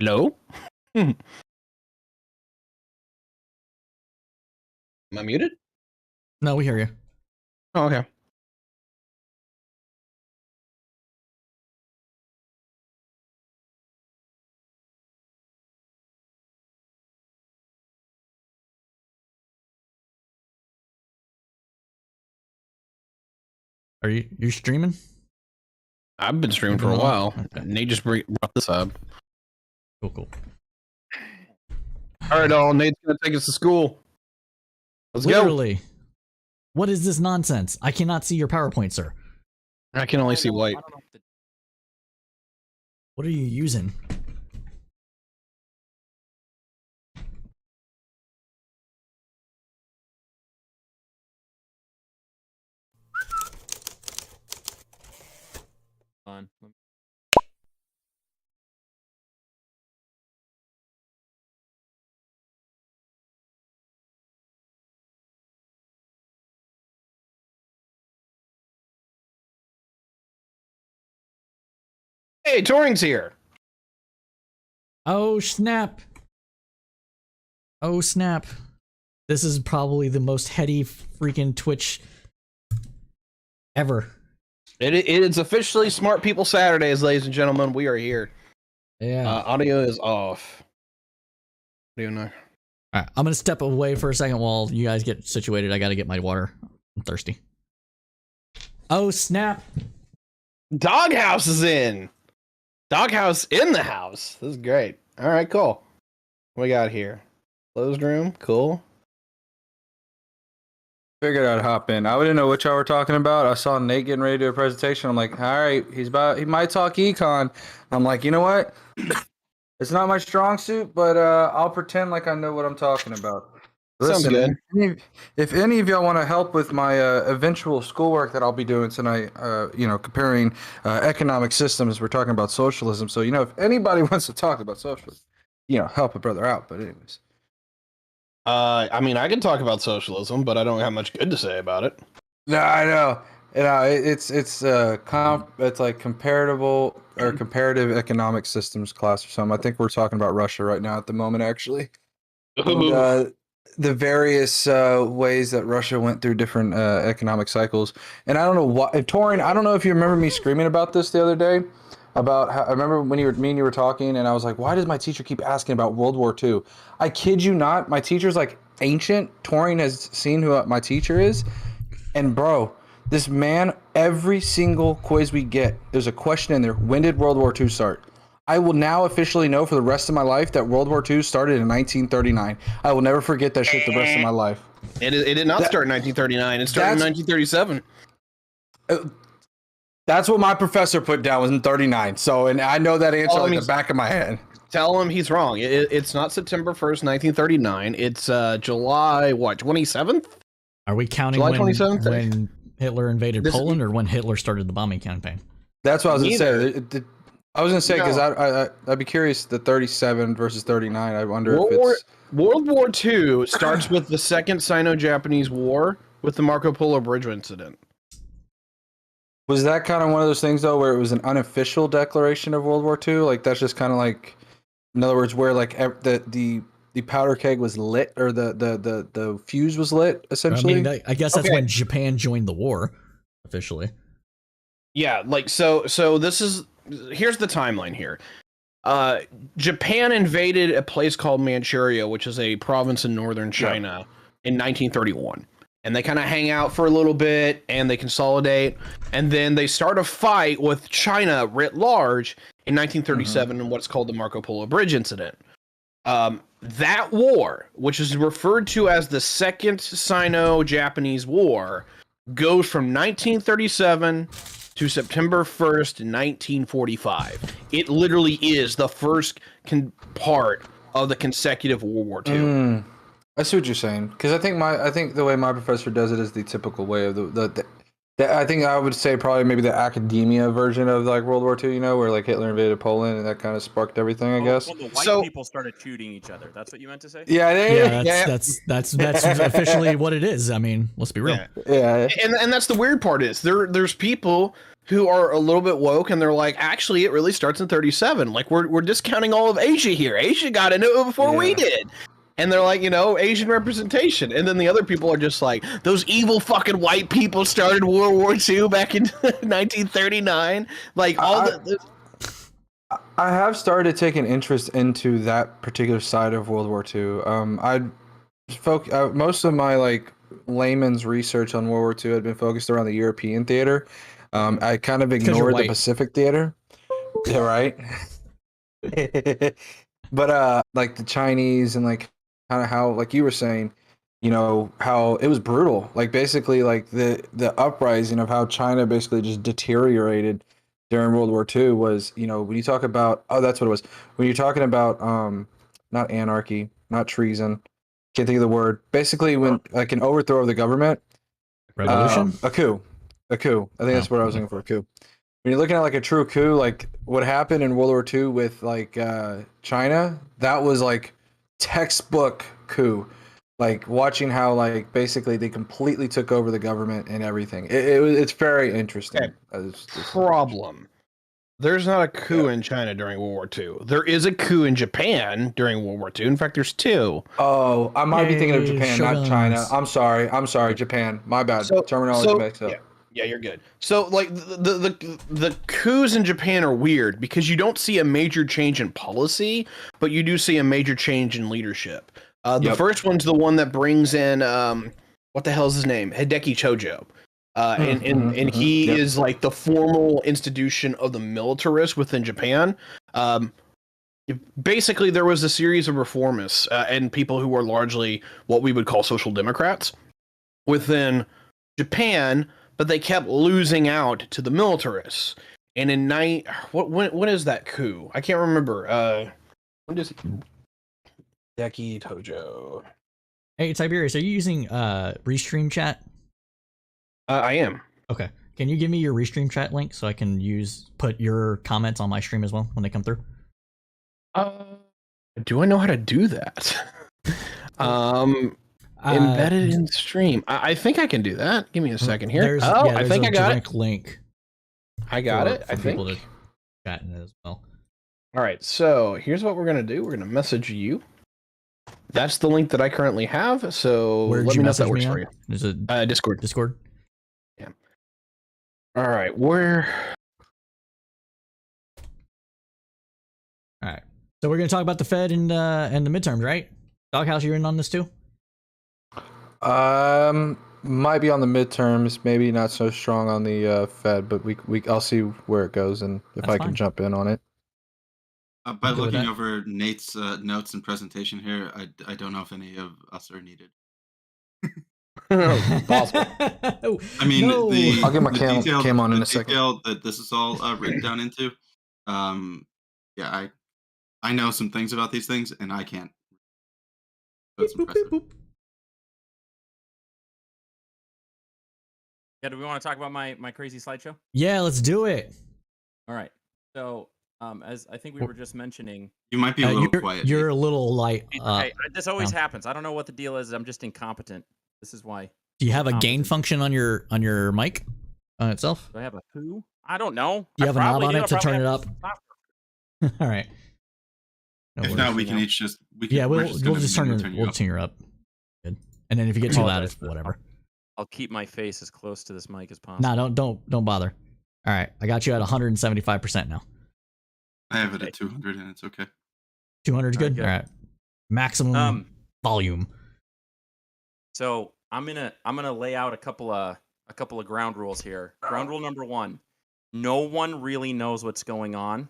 Hello? Am I muted? No, we hear you. Oh, okay. Are you streaming? I've been streaming for a while. Okay. Nate just brought this up. Cool. All right, all. Nate's going to take us to school. Let's Literally. go. What is this nonsense? I cannot see your PowerPoint, sir. I can only see white. What are you using? On. Hey, Turing's here. Oh, snap. Oh, snap. This is probably the most heady freaking Twitch ever. It is officially Smart People Saturdays, ladies and gentlemen. We are here. Yeah. Audio is off. What do you know? All right, I'm going to step away for a second while you guys get situated. I got to get my water. I'm thirsty. Oh, snap. Doghouse is in. Doghouse in the house. This is great. All right, cool. What we got here? Closed room. Cool. Figured I'd hop in. I didn't know what y'all were talking about. I saw Nate getting ready to do a presentation. I'm like, all right, he might talk econ. I'm like, you know what? It's not my strong suit, but I'll pretend like I know what I'm talking about. Listen, Sounds good. If any of y'all want to help with my eventual schoolwork that I'll be doing tonight, comparing economic systems, we're talking about socialism. So, if anybody wants to talk about socialism, help a brother out. But anyways. I mean, I can talk about socialism, but I don't have much good to say about it. No, I know. It's like comparable or comparative economic systems class or something. I think we're talking about Russia right now at the moment, actually. And, the various ways that Russia went through different economic cycles. And I don't know what, Torin, I don't know if you remember me screaming about this the other day. About how, I remember when me and you were talking, and I was like, why does my teacher keep asking about World War II? I kid you not, my teacher's like ancient. Torin has seen who my teacher is. And bro, this man, every single quiz we get, there's a question in there. When did World War II start? I will now officially know for the rest of my life that World War II started in 1939. I will never forget that shit the rest of my life. It did not start in 1939. It started in 1937. That's what my professor put down, was in 39. So, and I know that answer like the back of my head. Tell him he's wrong. It's not September 1st, 1939. It's July, 27th? Are we counting when Hitler invaded Poland, or when Hitler started the bombing campaign? That's what I was going to say. I was going to say, because I'd be curious, the 37 versus 39. I wonder if it's... World War II starts with the Second Sino-Japanese War with the Marco Polo Bridge incident. Was that kind of one of those things, though, where it was an unofficial declaration of World War II? Like, that's just kind of like, in other words, where like the powder keg was lit, or the fuse was lit, essentially? I mean, I guess that's when Japan joined the war, officially. Yeah, like, so here's the timeline here. Japan invaded a place called Manchuria, which is a province in northern China, in 1931. And they kind of hang out for a little bit, and they consolidate, and then they start a fight with China writ large in 1937 in what's called the Marco Polo Bridge incident. That war, which is referred to as the Second Sino-Japanese War, goes from 1937 to September 1st, 1945. It literally is the first part of the consecutive World War II. I see what you're saying, because I think the way my professor does it is the typical way of the I think I would say probably maybe the academia version of like World War II, where like Hitler invaded Poland and that kind of sparked everything, I guess. Well, the white people started shooting each other. That's what you meant to say? That's officially what it is. I mean, let's be real. Yeah. And that's the weird part is there's people who are a little bit woke, and they're like, actually, it really starts in 37. Like we're discounting all of Asia here. Asia got into it before we did. And they're like, Asian representation. And then the other people are just like, those evil fucking white people started World War II back in 1939. Like I have started taking interest into that particular side of World War II. Most of my like layman's research on World War II had been focused around the European theater. I kind of ignored the Pacific theater. Yeah, right. But like the Chinese and like kind of how, like you were saying, how it was brutal. Like basically like the uprising of how China basically just deteriorated during World War II was, when you talk about, that's what it was. When you're talking about not anarchy, not treason, can't think of the word. Basically when like an overthrow of the government. Revolution? A coup. A coup. I think that's what I was looking for, a coup. When you're looking at like a true coup, like what happened in World War II with like China, that was like textbook coup. Like watching how like basically they completely took over the government and everything. It's very interesting. Okay. Problem. There's not a coup in China during World War II. There is a coup in Japan during World War II. In fact, there's two. Oh, I might be thinking of Japan, not China. shoguns. I'm sorry, Japan. My bad. Terminology mixed up. Yeah, you're good. So like the coups in Japan are weird because you don't see a major change in policy, but you do see a major change in leadership. The first one's the one that brings in what the hell is his name? Hideki Chojo. And he is like the formal institution of the militarists within Japan. Basically, there was a series of reformists and people who were largely what we would call social democrats within Japan, but they kept losing out to the militarists. And in when is that coup? I can't remember. When does Hideki Tojo? Hey, Tiberius, are you using Restream chat? I am. Okay. Can you give me your Restream chat link so I can put your comments on my stream as well when they come through? Do I know how to do that? Embedded in stream. I think I can do that. Give me a second here. There's I think I got it. Link. I got it. I think. People to chat in it as well. All right. So here's what we're gonna do. We're gonna message you. That's the link that I currently have. So let me know if that works for you. There's a Discord. Discord. Yeah. All right. Where? All right. So we're gonna talk about the Fed and the midterms, right? Doghouse, you're in on this too? Might be on the midterms, maybe not so strong on the Fed, but I'll see where it goes and if I can jump in on it. By looking over Nate's notes and presentation here, I don't know if any of us are needed. Possible. I mean, I'll get my cam on in a second. Detail that this is all written down into. Yeah, I know some things about these things, and I can't. That's impressive. Yeah, do we want to talk about my crazy slideshow? Yeah, let's do it. All right. So, as I think we were just mentioning, you might be a little quiet. You're a little light. Okay, this always happens. I don't know what the deal is. I'm just incompetent. This is why. Do you have a gain function on your mic itself? Do I have a who? I don't know. Do you have a knob on it to turn it up? All right. No if not, we can each just we'll just turn her up. Good. And then if you get too loud, it's whatever. I'll keep my face as close to this mic as possible. Nah, don't bother. All right, I got you at 175% now. I have it at 200 and it's okay. 200 is good. All right, maximum volume. So I'm gonna lay out a couple of ground rules here. Ground rule number 1: no one really knows what's going on.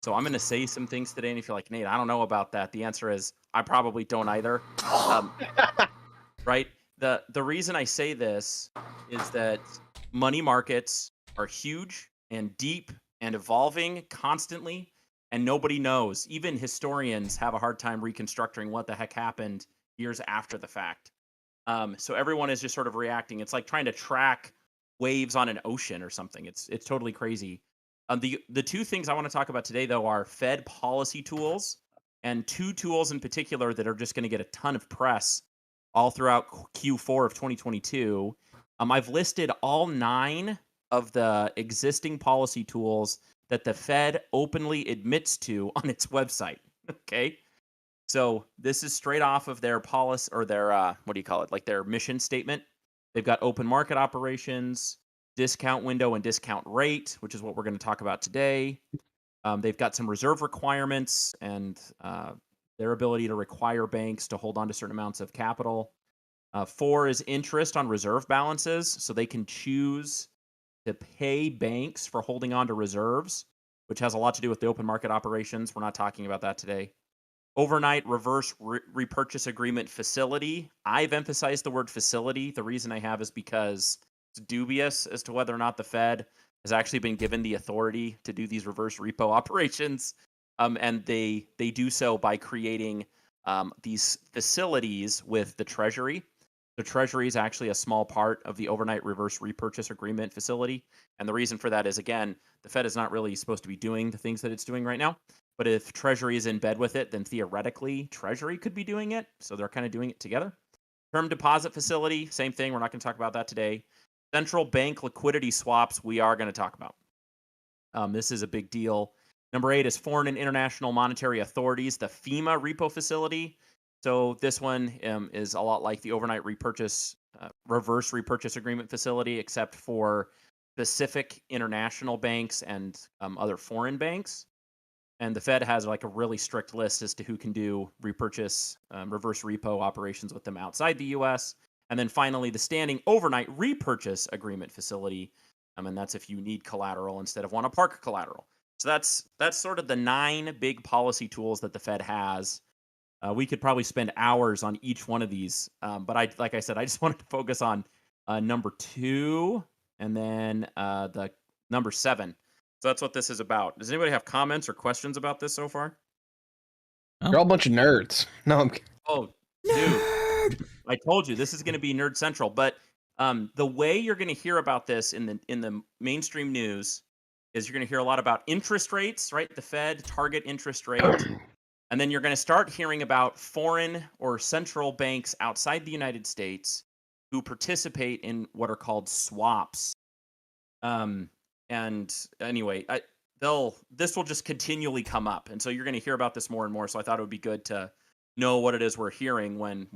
So I'm gonna say some things today, and if you're like, Nate, I don't know about that, the answer is I probably don't either. Right? The reason I say this is that money markets are huge and deep and evolving constantly, and nobody knows. Even historians have a hard time reconstructing what the heck happened years after the fact. So everyone is just sort of reacting. It's like trying to track waves on an ocean or something. It's totally crazy. The two things I want to talk about today, though, are Fed policy tools, and two tools in particular that are just going to get a ton of press all throughout Q4 of 2022. I've listed all 9 of the existing policy tools that the Fed openly admits to on its website. Okay. So this is straight off of their policy or their, what do you call it? Like their mission statement. They've got open market operations, discount window and discount rate, which is what we're going to talk about today. They've got some reserve requirements and their ability to require banks to hold on to certain amounts of capital. 4 is interest on reserve balances. So they can choose to pay banks for holding on to reserves, which has a lot to do with the open market operations. We're not talking about that today. Overnight reverse repurchase agreement facility. I've emphasized the word facility. The reason I have is because it's dubious as to whether or not the Fed has actually been given the authority to do these reverse repo operations. And they do so by creating these facilities with the Treasury. The Treasury is actually a small part of the overnight reverse repurchase agreement facility. And the reason for that is, again, the Fed is not really supposed to be doing the things that it's doing right now. But if Treasury is in bed with it, then theoretically Treasury could be doing it. So they're kind of doing it together. Term deposit facility, same thing. We're not going to talk about that today. Central bank liquidity swaps, we are going to talk about. This is a big deal. Number 8 is foreign and international monetary authorities, the FEMA repo facility. So this one is a lot like the overnight repurchase, reverse repurchase agreement facility, except for specific international banks and other foreign banks. And the Fed has like a really strict list as to who can do repurchase, reverse repo operations with them outside the U.S. And then finally, the standing overnight repurchase agreement facility. And that's if you need collateral instead of want to park collateral. So that's sort of the 9 big policy tools that the Fed has. We could probably spend hours on each one of these. But like I said, I just wanted to focus on number 2 and then the number 7. So that's what this is about. Does anybody have comments or questions about this so far? You're all a bunch of nerds. No, I'm kidding. Oh, dude, I told you this is going to be nerd central. But the way you're going to hear about this in the mainstream news is you're going to hear a lot about interest rates, right? The Fed target interest rate, and then you're going to start hearing about foreign or central banks outside the United States who participate in what are called swaps. And anyway, this will just continually come up, and so you're going to hear about this more and more. So I thought it would be good to know what it is we're hearing when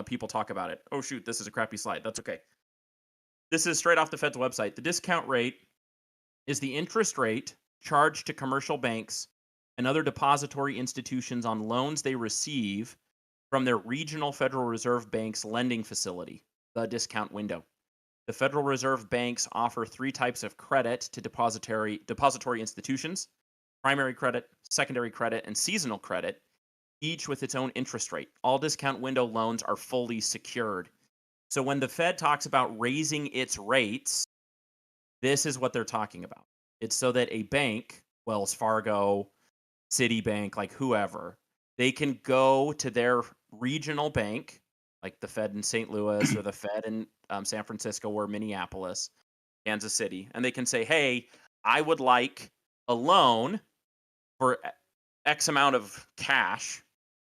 people talk about it. Oh shoot, this is a crappy slide. That's okay. This is straight off the Fed's website. The discount rate is the interest rate charged to commercial banks and other depository institutions on loans they receive from their regional Federal Reserve Bank's lending facility, the discount window. The Federal Reserve banks offer 3 types of credit to depository institutions: primary credit, secondary credit, and seasonal credit, each with its own interest rate. All discount window loans are fully secured. So when the Fed talks about raising its rates, this is what they're talking about. It's so that a bank, Wells Fargo, Citibank, like whoever, they can go to their regional bank, like the Fed in St. Louis or the Fed in San Francisco or Minneapolis, Kansas City, and they can say, hey, I would like a loan for X amount of cash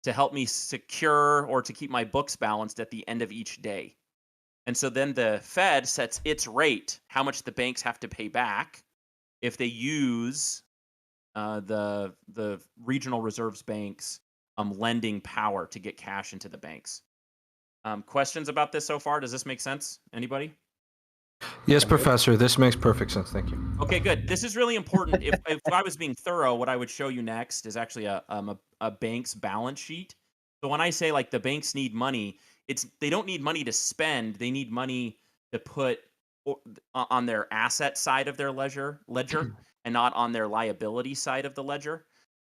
to help me secure or to keep my books balanced at the end of each day. And so then the Fed sets its rate, how much the banks have to pay back if they use the regional reserves banks lending power to get cash into the banks. Questions about this so far? Does this make sense? Anybody? Yes, Professor. This makes perfect sense. Thank you. Okay, good. This is really important. If I was being thorough, what I would show you next is actually a bank's balance sheet. So when I say like the banks need money, they don't need money to spend. They need money to put on their asset side of their ledger and not on their liability side of the ledger.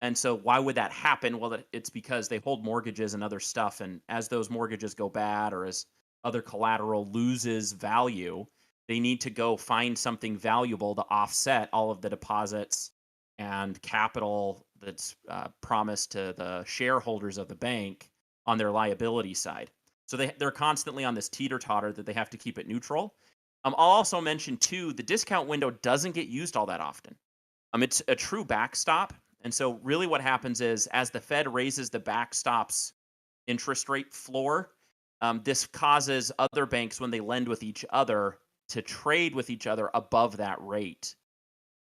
And so why would that happen? Well, it's because they hold mortgages and other stuff. And as those mortgages go bad or as other collateral loses value, they need to go find something valuable to offset all of the deposits and capital that's promised to the shareholders of the bank on their liability side. So they're constantly on this teeter-totter that they have to keep it neutral. I'll also mention, too, the discount window doesn't get used all that often. It's a true backstop. And so really what happens is as the Fed raises the backstop's interest rate floor, this causes other banks, when they lend with each other, to trade with each other above that rate,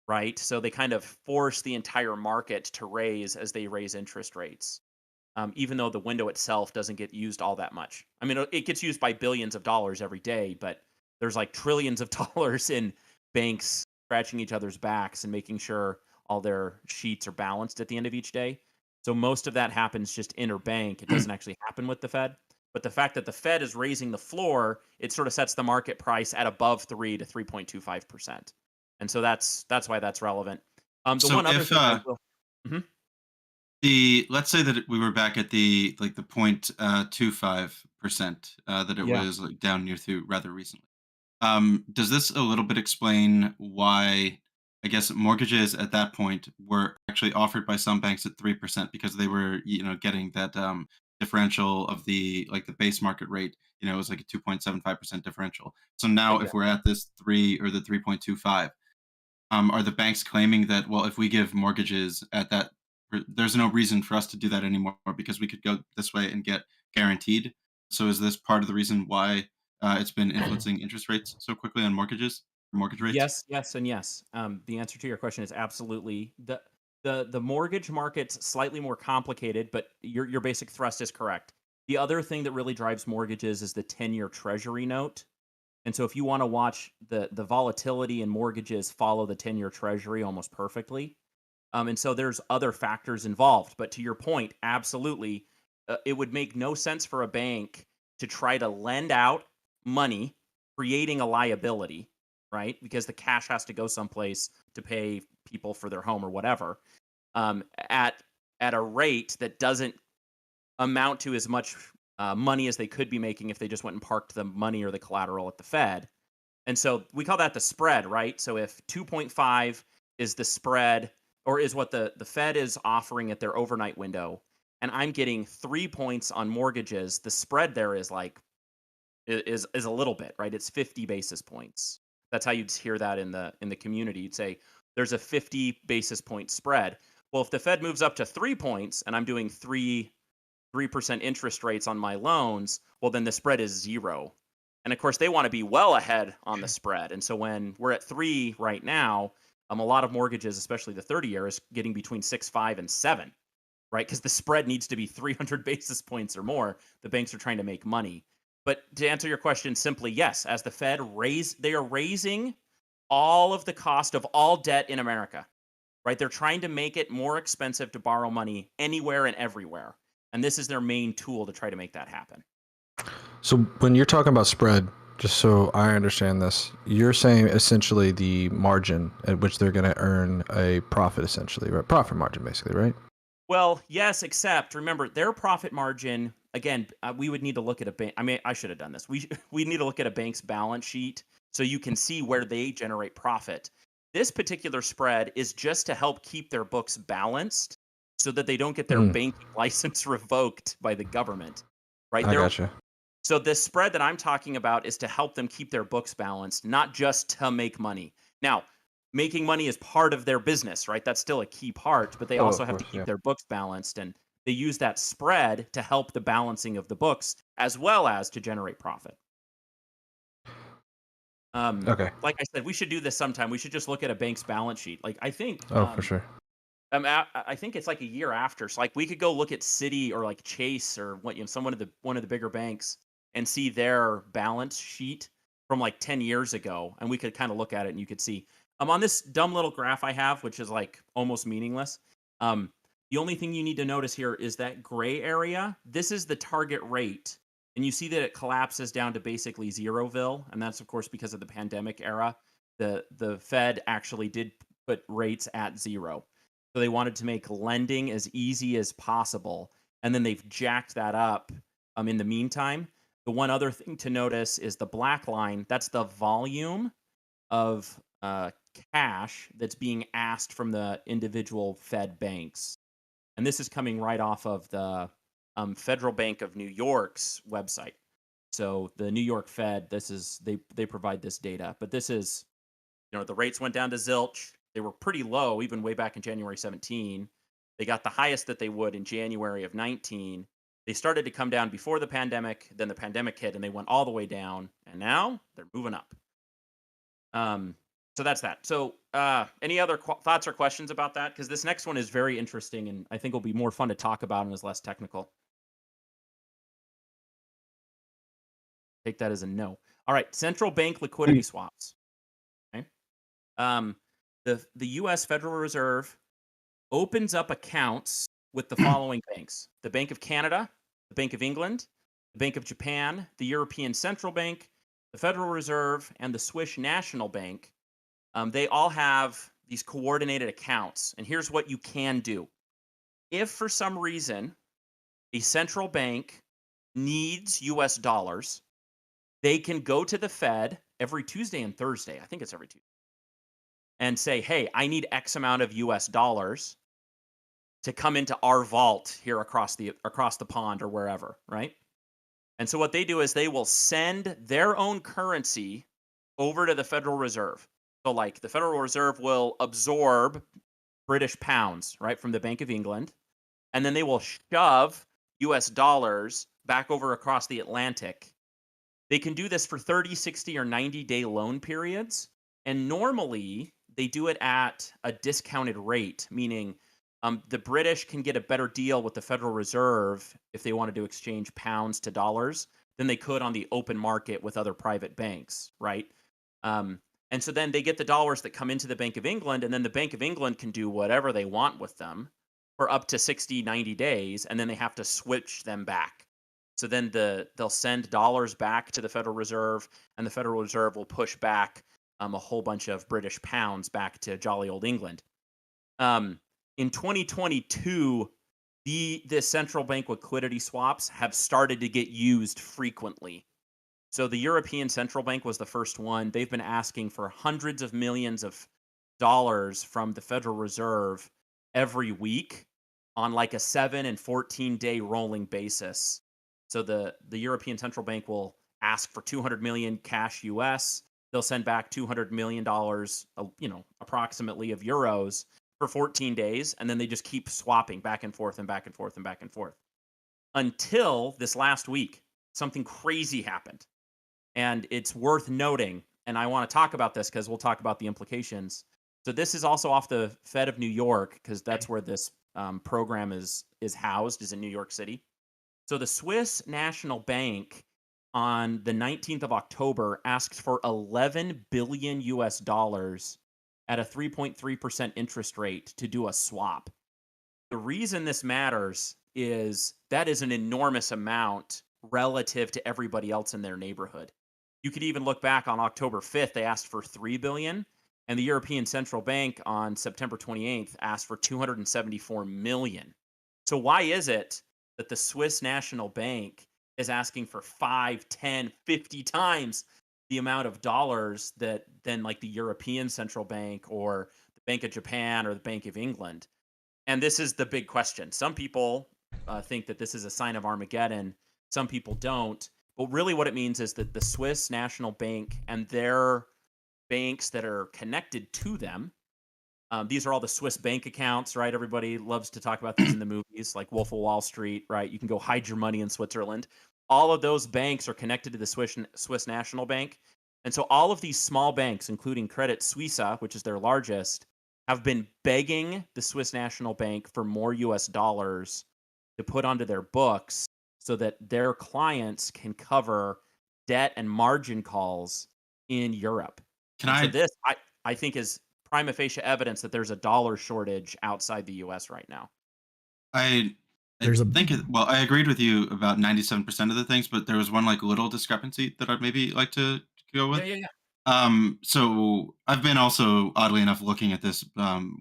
right? So they kind of force the entire market to raise as they raise interest rates, even though the window itself doesn't get used all that much. I mean, it gets used by billions of dollars every day, but there's like trillions of dollars in banks scratching each other's backs and making sure all their sheets are balanced at the end of each day. So most of that happens just interbank. It doesn't actually happen with the Fed. But the fact that the Fed is raising the floor, it sort of sets the market price at above 3 to 3.25%. And so that's why that's relevant. The So one other if thing I will. Mhm. let's say that we were back at the like the 0.25% that it Yeah. was like down near through rather recently. Does this a little bit explain why I guess mortgages at that point were actually offered by some banks at 3% because they were, getting that differential of the like the base market rate, it was like a 2.75% differential. So now if Exactly. we're at this 3 or the 3.25, are the banks claiming that, well, if we give mortgages at that, there's no reason for us to do that anymore because we could go this way and get guaranteed? So is this part of the reason why it's been influencing interest rates so quickly on mortgage rates? Yes, yes, and yes. The answer to your question is absolutely. The mortgage market's slightly more complicated, but your basic thrust is correct. The other thing that really drives mortgages is the 10-year Treasury note. And so if you want to watch the volatility in mortgages follow the 10-year Treasury almost perfectly. And so there's other factors involved. But to your point, absolutely, it would make no sense for a bank to try to lend out money, creating a liability, right? Because the cash has to go someplace to pay people for their home or whatever, um, at at a rate that doesn't amount to as much money as they could be making if they just went and parked the money or the collateral at the Fed. And so we call that the spread, right? So if 2.5 is the spread or is what the Fed is offering at their overnight window, and I'm getting 3 points on mortgages, the spread there is like is a little bit, right? It's 50 basis points. That's how you'd hear that in the community. You'd say there's a 50 basis point spread. Well, if the Fed moves up to 3 points and I'm doing 3% interest rates on my loans, well, then the spread is zero. And of course, they want to be well ahead on the spread. And so when we're at 3 right now, a lot of mortgages, especially the 30-year, is getting between 6.5 and 7, right? Because the spread needs to be 300 basis points or more. The banks are trying to make money. But to answer your question simply, yes, as the Fed they are raising all of the cost of all debt in America, right? They're trying to make it more expensive to borrow money anywhere and everywhere. And this is their main tool to try to make that happen. So when you're talking about spread, just so I understand this, you're saying essentially the margin at which they're going to earn a profit, essentially, right? Profit margin, basically, right? Well, yes, except remember their profit margin. Again, we would need to look at a bank. I mean, I should have done this. We need to look at a bank's balance sheet so you can see where they generate profit. This particular spread is just to help keep their books balanced so that they don't get their Mm, banking license revoked by the government, right? I gotcha. So the spread that I'm talking about is to help them keep their books balanced, not just to make money. Now, making money is part of their business, right? That's still a key part, but they Oh, also of have to course, keep yeah. their books balanced, and they use that spread to help the balancing of the books as well as to generate profit. Okay. Like I said, we should do this sometime. We should just look at a bank's balance sheet. Like I think Oh, for sure. I think it's like a year after. So like we could go look at Citi or like Chase or some one of the bigger banks and see their balance sheet from like 10 years ago, and we could kind of look at it and you could see. On this dumb little graph I have, which is like almost meaningless. Um, the only thing you need to notice here is that gray area. This is the target rate, and you see that it collapses down to basically Zeroville, and that's of course because of the pandemic era. The Fed actually did put rates at zero. So they wanted to make lending as easy as possible, and then they've jacked that up in the meantime. The one other thing to notice is the black line. That's the volume of cash that's being asked from the individual Fed banks. And this is coming right off of the Federal Bank of New York's website. So the New York Fed, they provide this data, but this is the rates went down to zilch. They were pretty low even way back in January 17. They got the highest that they would in January of 19. They started to come down before the pandemic, then the pandemic hit and they went all the way down, and now they're moving up. So that's that. So any other thoughts or questions about that? Because this next one is very interesting and I think will be more fun to talk about and is less technical. Take that as a no. All right, central bank liquidity swaps. Okay. The U.S. Federal Reserve opens up accounts with the following banks: the Bank of Canada, the Bank of England, the Bank of Japan, the European Central Bank, the Federal Reserve, and the Swiss National Bank. They all have these coordinated accounts. And here's what you can do. If for some reason a central bank needs US dollars, they can go to the Fed every Tuesday and Thursday. I think it's every Tuesday. And say, hey, I need X amount of US dollars to come into our vault here across the pond or wherever, right? And so what they do is they will send their own currency over to the Federal Reserve. So like the Federal Reserve will absorb British pounds, right, from the Bank of England, and then they will shove US dollars back over across the Atlantic. They can do this for 30, 60, or 90-day loan periods. And normally they do it at a discounted rate, meaning the British can get a better deal with the Federal Reserve if they wanted to exchange pounds to dollars than they could on the open market with other private banks, right? And so then they get the dollars that come into the Bank of England, and then the Bank of England can do whatever they want with them for up to 60, 90 days, and then they have to switch them back. So then they'll send dollars back to the Federal Reserve, and the Federal Reserve will push back a whole bunch of British pounds back to jolly old England. In 2022, the central bank liquidity swaps have started to get used frequently. So the European Central Bank was the first one. They've been asking for hundreds of millions of dollars from the Federal Reserve every week on like a 7 and 14-day rolling basis. So the European Central Bank will ask for 200 million cash US. They'll send back $200 million, approximately of euros for 14 days. And then they just keep swapping back and forth and back and forth and back and forth. Until this last week, something crazy happened. And it's worth noting, and I want to talk about this because we'll talk about the implications. So this is also off the Fed of New York, because that's where this program is housed, is in New York City. So the Swiss National Bank on the 19th of October asked for 11 billion US dollars at a 3.3% interest rate to do a swap. The reason this matters is that is an enormous amount relative to everybody else in their neighborhood. You could even look back on October 5th, they asked for 3 billion, and the European Central Bank on September 28th asked for 274 million. So why is it that the Swiss National Bank is asking for 5, 10, 50 times the amount of dollars that than like the European Central Bank or the Bank of Japan or the Bank of England? And this is the big question. Some people think that this is a sign of Armageddon. Some people don't. But really what it means is that the Swiss National Bank and their banks that are connected to them, these are all the Swiss bank accounts, right? Everybody loves to talk about these in the movies, like Wolf of Wall Street, right? You can go hide your money in Switzerland. All of those banks are connected to the Swiss National Bank. And so all of these small banks, including Credit Suisse, which is their largest, have been begging the Swiss National Bank for more US dollars to put onto their books so that their clients can cover debt and margin calls in Europe. So this, I think, is prima facie evidence that there's a dollar shortage outside the US right now. I I agreed with you about 97% of the things, but there was one like little discrepancy that I'd maybe like to go with. Yeah. So I've been also oddly enough looking at this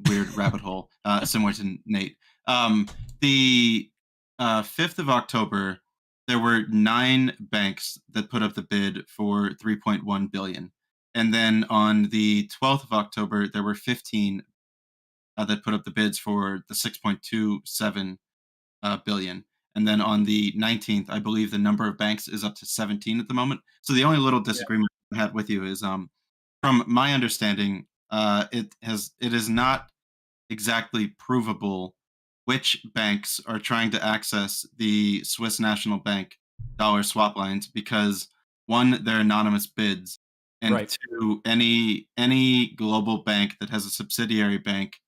weird rabbit hole, similar to Nate. The 5th of October, there were 9 banks that put up the bid for 3.1 billion, and then on the 12th of October, there were 15 that put up the bids for the 6.27 billion. And then on the 19th, I believe the number of banks is up to 17 at the moment. So the only little disagreement I had with you is, from my understanding, it is not exactly provable which banks are trying to access the Swiss National Bank dollar swap lines because one, they're anonymous bids, and Right. two, any global bank that has a subsidiary bank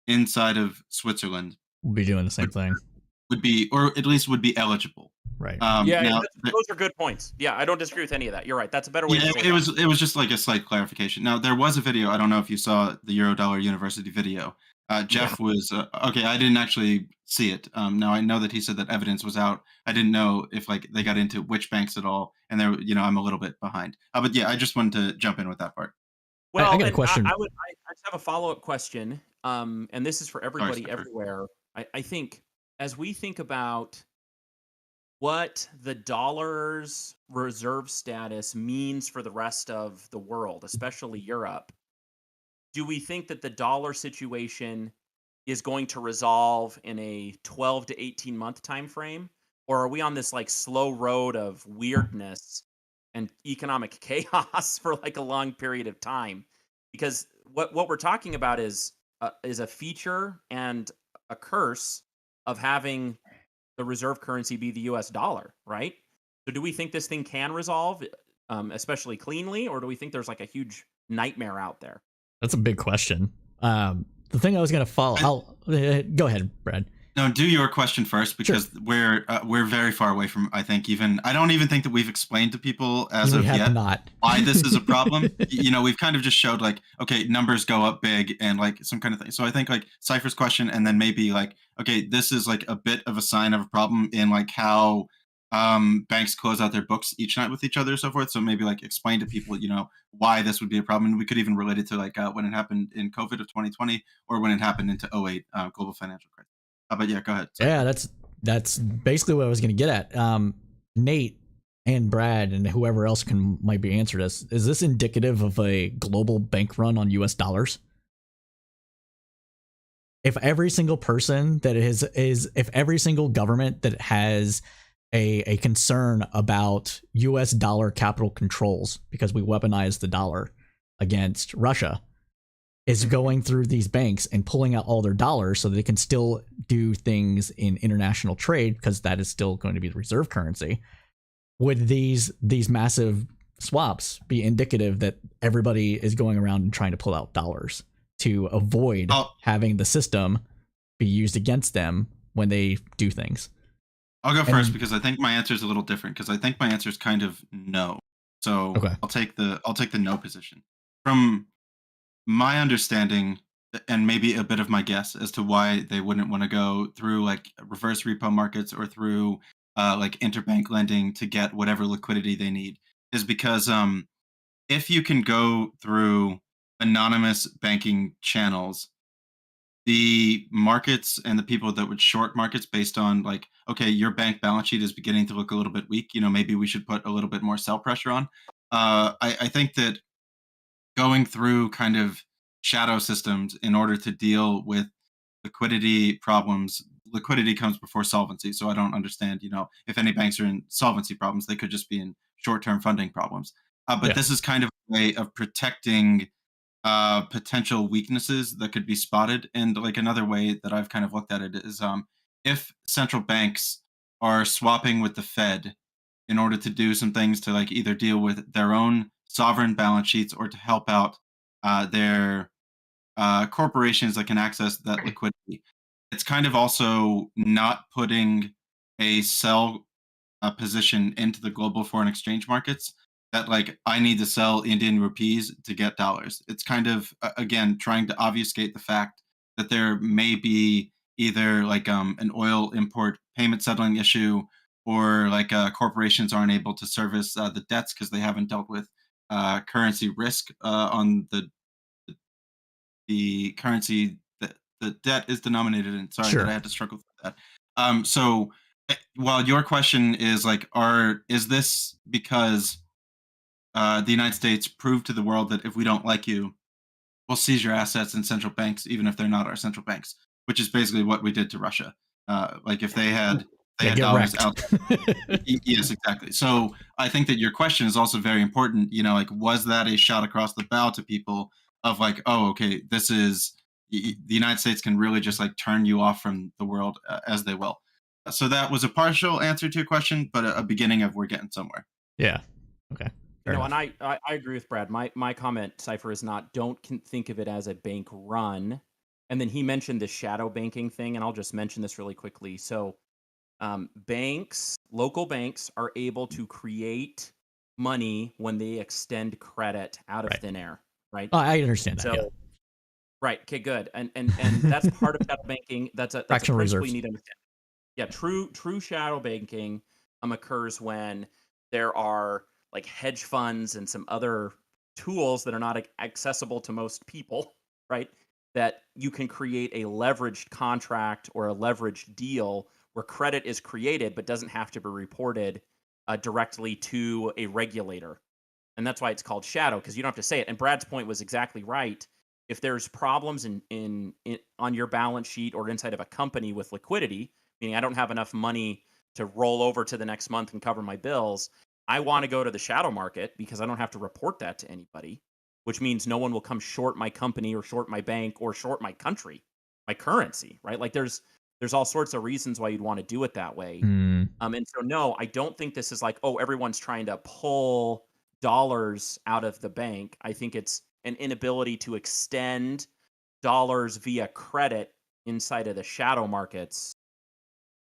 inside of Switzerland We'll be doing the same thing. would be, or at least would be eligible. Right. Yeah, Now, those are good points. Yeah, I don't disagree with any of that. You're right. That's a better way yeah, to say it was just like a slight clarification. Now there was a video. I don't know if you saw the Eurodollar University video. Jeff was okay. I didn't actually see it. Now I know that he said that evidence was out. I didn't know if like they got into which banks at all, and there, I'm a little bit behind. But yeah, I just wanted to jump in with that part. Well, I got a and question. I just have a follow-up question, and this is for everybody Cypher. everywhere. I think as we think about what the dollar's reserve status means for the rest of the world, especially Europe, do we think that the dollar situation is going to resolve in a 12 to 18 month time frame, or are we on this like slow road of weirdness and economic chaos for like a long period of time? Because what we're talking about is a feature and a curse of having the reserve currency be the US dollar, right? So do we think this thing can resolve, especially cleanly, or do we think there's like a huge nightmare out there? That's a big question. The thing I was gonna follow. Go ahead, Brad. No, do your question first because we're very far away from. I don't even think that we've explained to people as We of have yet not. why this is a problem. We've kind of just showed like, okay, numbers go up big and like some kind of thing. So I think like Cypher's question, and then maybe like, okay, this is like a bit of a sign of a problem in like how banks close out their books each night with each other and so forth. So maybe like explain to people, why this would be a problem. And we could even relate it to like when it happened in COVID of 2020 or when it happened into 08 global financial crisis. But yeah, go ahead. Yeah, that's basically what I was gonna get at. Nate and Brad and whoever else might be answered this. Is this indicative of a global bank run on US dollars? If every single person that if every single government that has a concern about US dollar capital controls because we weaponize the dollar against Russia is going through these banks and pulling out all their dollars so they can still do things in international trade because that is still going to be the reserve currency. Would these massive swaps be indicative that everybody is going around and trying to pull out dollars to avoid having the system be used against them when they do things? I'll go first because I think my answer is a little different because I think my answer is kind of no. So okay. I'll take the no position. From my understanding and maybe a bit of my guess as to why they wouldn't want to go through like reverse repo markets or through like interbank lending to get whatever liquidity they need is because if you can go through anonymous banking channels, the markets and the people that would short markets based on like, okay, your bank balance sheet is beginning to look a little bit weak, maybe we should put a little bit more sell pressure on. I think that going through kind of shadow systems in order to deal with liquidity problems. Liquidity comes before solvency. So I don't understand, if any banks are in solvency problems, they could just be in short-term funding problems. But this is kind of a way of protecting potential weaknesses that could be spotted. And like another way that I've kind of looked at it is if central banks are swapping with the Fed in order to do some things to like either deal with their own sovereign balance sheets or to help out their corporations that can access that liquidity. It's kind of also not putting a sell position into the global foreign exchange markets that like I need to sell Indian rupees to get dollars. It's kind of again trying to obfuscate the fact that there may be either like an oil import payment settling issue or like corporations aren't able to service the debts because they haven't dealt with currency risk on the currency that the debt is denominated in. Sorry Sure. that I had to struggle through that. So while your question is like, is this because the United States proved to the world that if we don't like you, we'll seize your assets in central banks, even if they're not our central banks, which is basically what we did to Russia. Like if they had dollars out. Yes, exactly. So I think that your question is also very important. Like, was that a shot across the bow to people of like, oh, okay, this is the United States can really just like turn you off from the world as they will. So that was a partial answer to your question, but a beginning of we're getting somewhere. Yeah. Okay. Fair No, enough. and I agree with Brad. My comment, Cypher, is not don't think of it as a bank run. And then he mentioned the shadow banking thing, and I'll just mention this really quickly. So banks, local banks, are able to create money when they extend credit out of Right. thin air, right? Oh, I understand that. So right, okay, good, and that's part of shadow banking. That's a Fractional principle reserves. you need to understand. Yeah, true shadow banking occurs when there are like hedge funds and some other tools that are not accessible to most people, right? That you can create a leveraged contract or a leveraged deal where credit is created but doesn't have to be reported directly to a regulator. And that's why it's called shadow, because you don't have to say it. And Brad's point was exactly right. If there's problems in on your balance sheet or inside of a company with liquidity, meaning I don't have enough money to roll over to the next month and cover my bills, I want to go to the shadow market because I don't have to report that to anybody, which means no one will come short my company or short my bank or short my country, my currency, right? Like there's all sorts of reasons why you'd want to do it that way. Hmm. And so no, I don't think this is like, oh, everyone's trying to pull dollars out of the bank. I think it's an inability to extend dollars via credit inside of the shadow markets,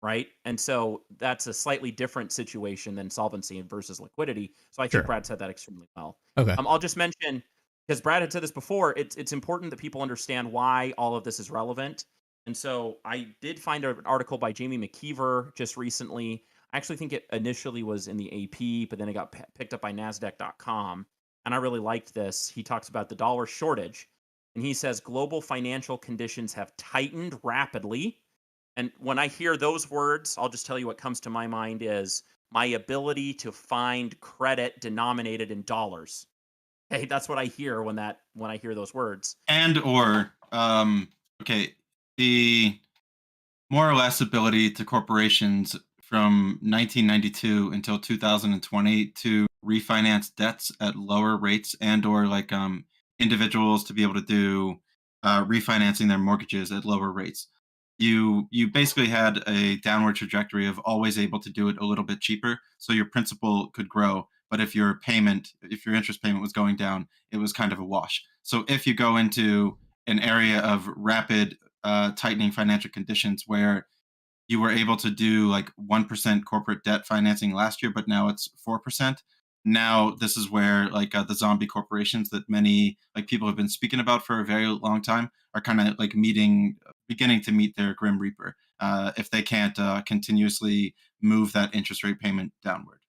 right? And so that's a slightly different situation than solvency versus liquidity. So I think Sure. Brad said that extremely well. Okay. I'll just mention, because Brad had said this before, it's important that people understand why all of this is relevant. And so I did find an article by Jamie McKeever just recently. I actually think it initially was in the AP, but then it got picked up by NASDAQ.com. And I really liked this. He talks about the dollar shortage. And he says global financial conditions have tightened rapidly. And when I hear those words, I'll just tell you what comes to my mind is my ability to find credit denominated in dollars. Hey, that's what I hear when I hear those words. And or okay, the more or less ability to corporations from 1992 until 2020 to refinance debts at lower rates, and or like individuals to be able to do refinancing their mortgages at lower rates. You basically had a downward trajectory of always able to do it a little bit cheaper, so your principal could grow. But if your interest payment was going down, it was kind of a wash. So if you go into an area of rapid tightening financial conditions where you were able to do like 1% corporate debt financing last year, but now it's 4%. Now this is where like the zombie corporations that many like people have been speaking about for a very long time are kind of like beginning to meet their grim reaper if they can't continuously move that interest rate payment downward.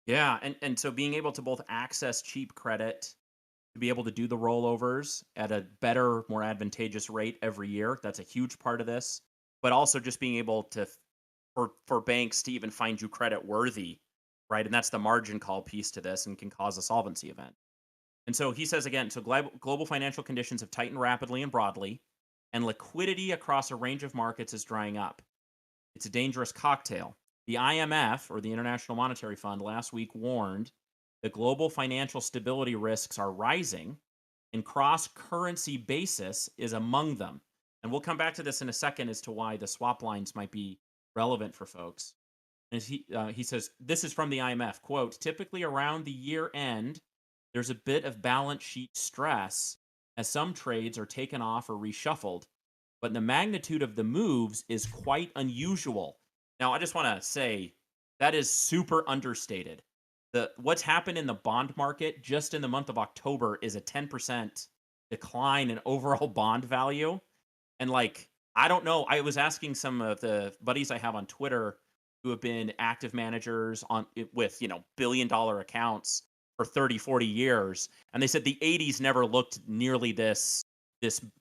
Yeah, and so being able to both access cheap credit, to be able to do the rollovers at a better, more advantageous rate every year, that's a huge part of this. But also just being able to for banks to even find you credit worthy, right? And that's the margin call piece to this and can cause a solvency event. And so he says again, so global financial conditions have tightened rapidly and broadly, and liquidity across a range of markets is drying up. It's a dangerous cocktail. The IMF, or the International Monetary Fund, last week warned that global financial stability risks are rising, and cross currency basis is among them. And we'll come back to this in a second as to why the swap lines might be relevant for folks. And he says, this is from the IMF, quote, typically around the year end, there's a bit of balance sheet stress as some trades are taken off or reshuffled, but the magnitude of the moves is quite unusual. Now, I just want to say that is super understated. What's happened in the bond market just in the month of October is a 10% decline in overall bond value. And like, I don't know. I was asking some of the buddies I have on Twitter who have been active managers with, billion-dollar accounts for 30, 40 years, and they said the 80s never looked nearly this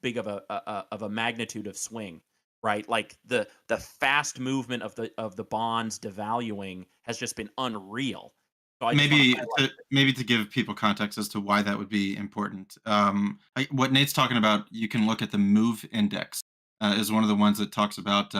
big of a magnitude of swing, right? Like the fast movement of the bonds devaluing has just been unreal. So I just want to highlight. Maybe to give people context as to why that would be important. What Nate's talking about, you can look at the Move Index is one of the ones that talks about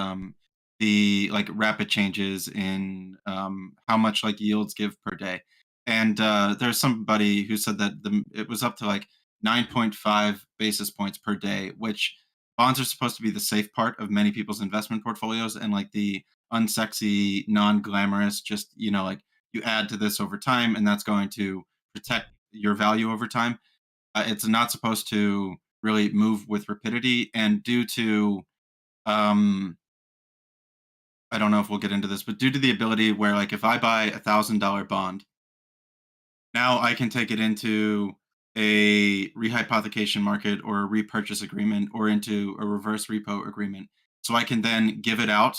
the like rapid changes in how much like yields give per day. And there's somebody who said that it was up to like 9.5 basis points per day, which bonds are supposed to be the safe part of many people's investment portfolios, and like the unsexy, non-glamorous, just like you add to this over time, and that's going to protect your value over time. It's not supposed to really move with rapidity, and due to I don't know if we'll get into this, but due to the ability where, like, if I buy $1,000 bond, now I can take it into a rehypothecation market or a repurchase agreement or into a reverse repo agreement. So I can then give it out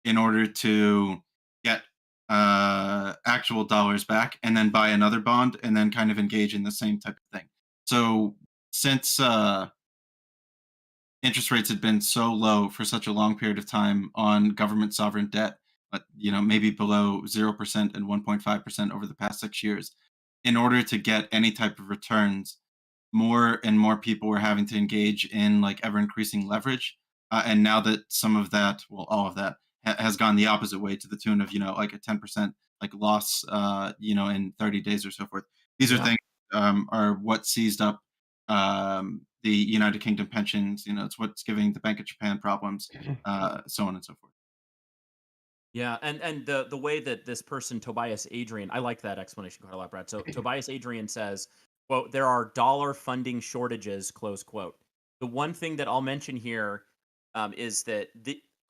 in order to get actual dollars back and then buy another bond and then kind of engage in the same type of thing. So since interest rates had been so low for such a long period of time on government sovereign debt, maybe below 0% and 1.5% over the past 6 years, in order to get any type of returns, more and more people were having to engage in like ever increasing leverage. And now that some of that, well, all of that has gone the opposite way to the tune of, like a 10% like loss, in 30 days or so forth. These are Yeah. things are what seized up the United Kingdom pensions. It's what's giving the Bank of Japan problems, so on and so forth. Yeah, and the way that this person Tobias Adrian, I like that explanation quite a lot, Brad. So Tobias Adrian says, "quote There are dollar funding shortages." Close quote. The one thing that I'll mention here is that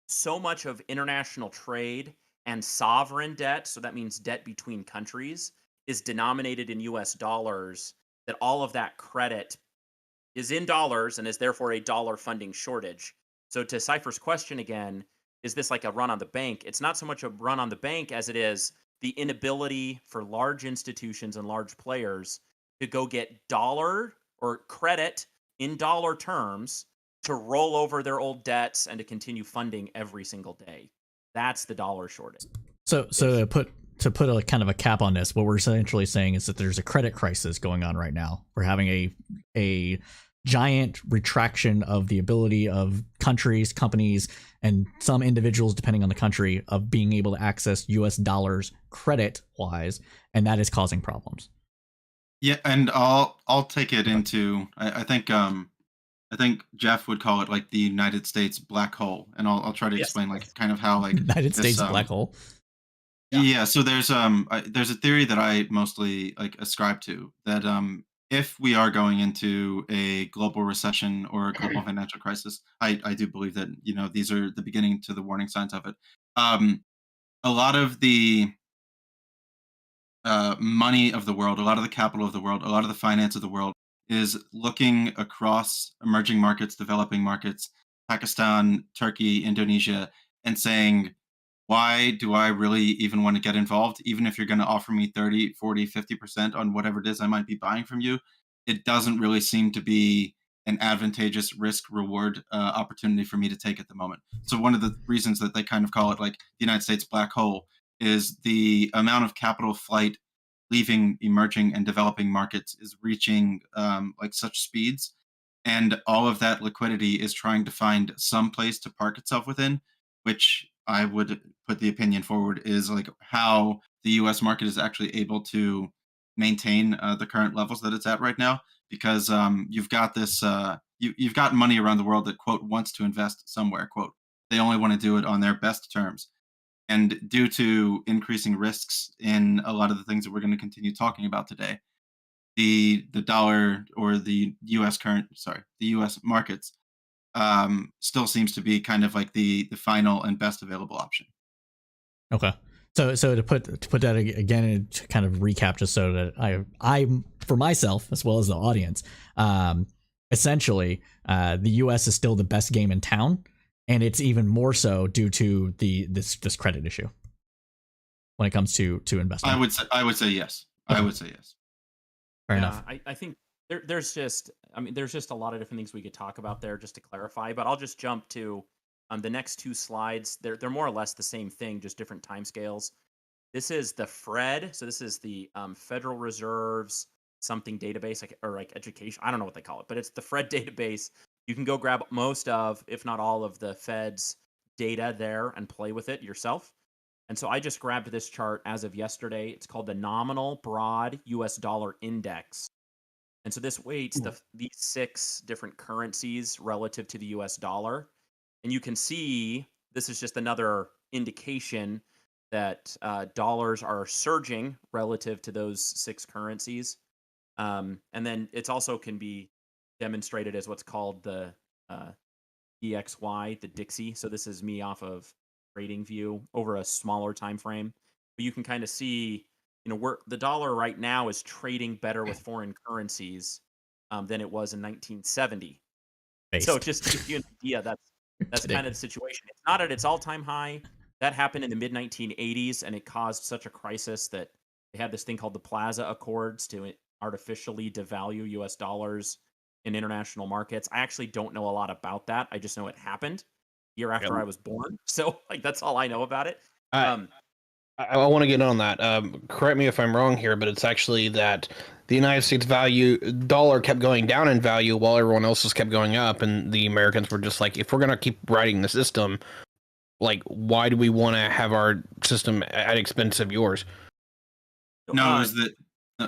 so much of international trade and sovereign debt, so that means debt between countries, is denominated in U.S. dollars. That all of that credit is in dollars and is therefore a dollar funding shortage. So to Cypher's question again, is this like a run on the bank? It's not so much a run on the bank as it is the inability for large institutions and large players to go get dollar or credit in dollar terms to roll over their old debts and to continue funding every single day. That's the dollar shortage. So to put a kind of a cap on this, what we're essentially saying is that there's a credit crisis going on right now. We're having a giant retraction of the ability of countries, companies, and some individuals, depending on the country, of being able to access US dollars credit wise, and that is causing problems. Yeah, and I'll take it into I think Jeff would call it like the United States black hole, and I'll try to Yes. explain like kind of how like United this, States black hole. Yeah, so there's a theory that I mostly like ascribe to that if we are going into a global recession or a global financial crisis, I do believe that these are the beginning to the warning signs of it. Um, a lot of the money of the world, a lot of the capital of the world, a lot of the finance of the world is looking across emerging markets, developing markets, Pakistan, Turkey, Indonesia, and saying, why do I really even want to get involved? Even if you're going to offer me 30, 40, 50% on whatever it is I might be buying from you, it doesn't really seem to be an advantageous risk reward opportunity for me to take at the moment. So, one of the reasons that they kind of call it like the United States black hole is the amount of capital flight leaving emerging and developing markets is reaching like such speeds. And all of that liquidity is trying to find some place to park itself within, which I would put the opinion forward is like how the US market is actually able to maintain the current levels that it's at right now. Because you've got this, you've got money around the world that, quote, wants to invest somewhere, quote. They only want to do it on their best terms. And due to increasing risks in a lot of the things that we're going to continue talking about today, the dollar or the the U.S. markets still seems to be kind of like the final and best available option. Okay. So to put that again and to kind of recap, just so that I for myself as well as the audience, essentially, the U.S. is still the best game in town, and it's even more so due to this credit issue when it comes to investment. I would say yes. Okay. I would say yes. Fair enough. I think there's just a lot of different things we could talk about there just to clarify, but I'll just jump to the next two slides. They're more or less the same thing, just different timescales. This is the FRED, so this is the Federal Reserve's something database, like education. I don't know what they call it, but it's the FRED database. You can go grab most of, if not all of, the Fed's data there and play with it yourself. And so I just grabbed this chart as of yesterday. It's called the Nominal Broad US Dollar Index. And so this weights these 6 different currencies relative to the US dollar. And you can see this is just another indication that dollars are surging relative to those 6 currencies. And then it's also can be demonstrated as what's called the DXY, the Dixie. So this is me off of TradingView over a smaller time frame. But you can kind of see, where the dollar right now is trading better with foreign currencies than it was in 1970. So Based. just to give you an idea, that's Kidding. kind of the situation. It's not at its all-time high. That happened in the mid 1980s, and it caused such a crisis that they had this thing called the Plaza Accords to artificially devalue U.S. dollars in international markets. I actually don't know a lot about that. I just know it happened year after I was born. So like that's all I know about it. I want to get on that. Correct me if I'm wrong here, but it's actually that the United States dollar kept going down in value while everyone else's kept going up, and the Americans were just like, if we're gonna keep riding the system, like, why do we want to have our system at expense of yours? No, it was that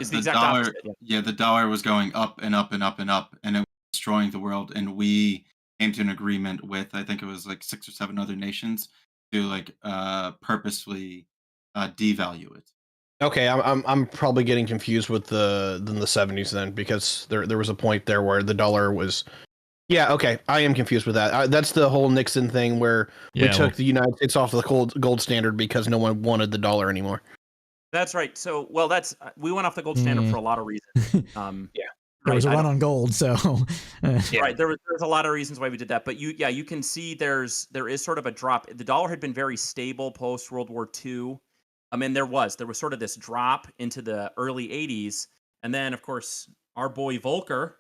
It's the the exact dollar. opposite. Yeah. Yeah, the dollar was going up and up and up and up, and it was destroying the world. And we came to an agreement with, I think it was like 6 or 7 other nations to like purposefully devalue it. Okay, I'm probably getting confused with the 70s then, because there was a point there where the dollar was. Yeah, okay, I am confused with that. That's the whole Nixon thing where we took the United States off the gold standard because no one wanted the dollar anymore. That's right. So, well, we went off the gold standard for a lot of reasons. Yeah. There was a run on gold, so right. There's a lot of reasons why we did that, but you can see there is sort of a drop. The dollar had been very stable post World War II. I mean, there was sort of this drop into the early 80s, and then of course our boy Volcker,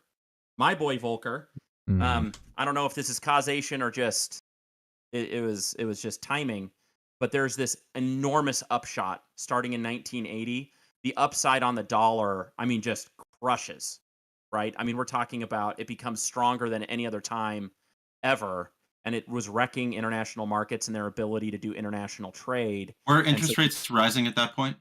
my boy Volcker. I don't know if this is causation or just it was just timing, but there's this enormous upshot starting in 1980. The upside on the dollar, I mean, just crushes. Right? I mean, we're talking about it becomes stronger than any other time ever, and it was wrecking international markets and their ability to do international trade. Were interest rates rising at that point?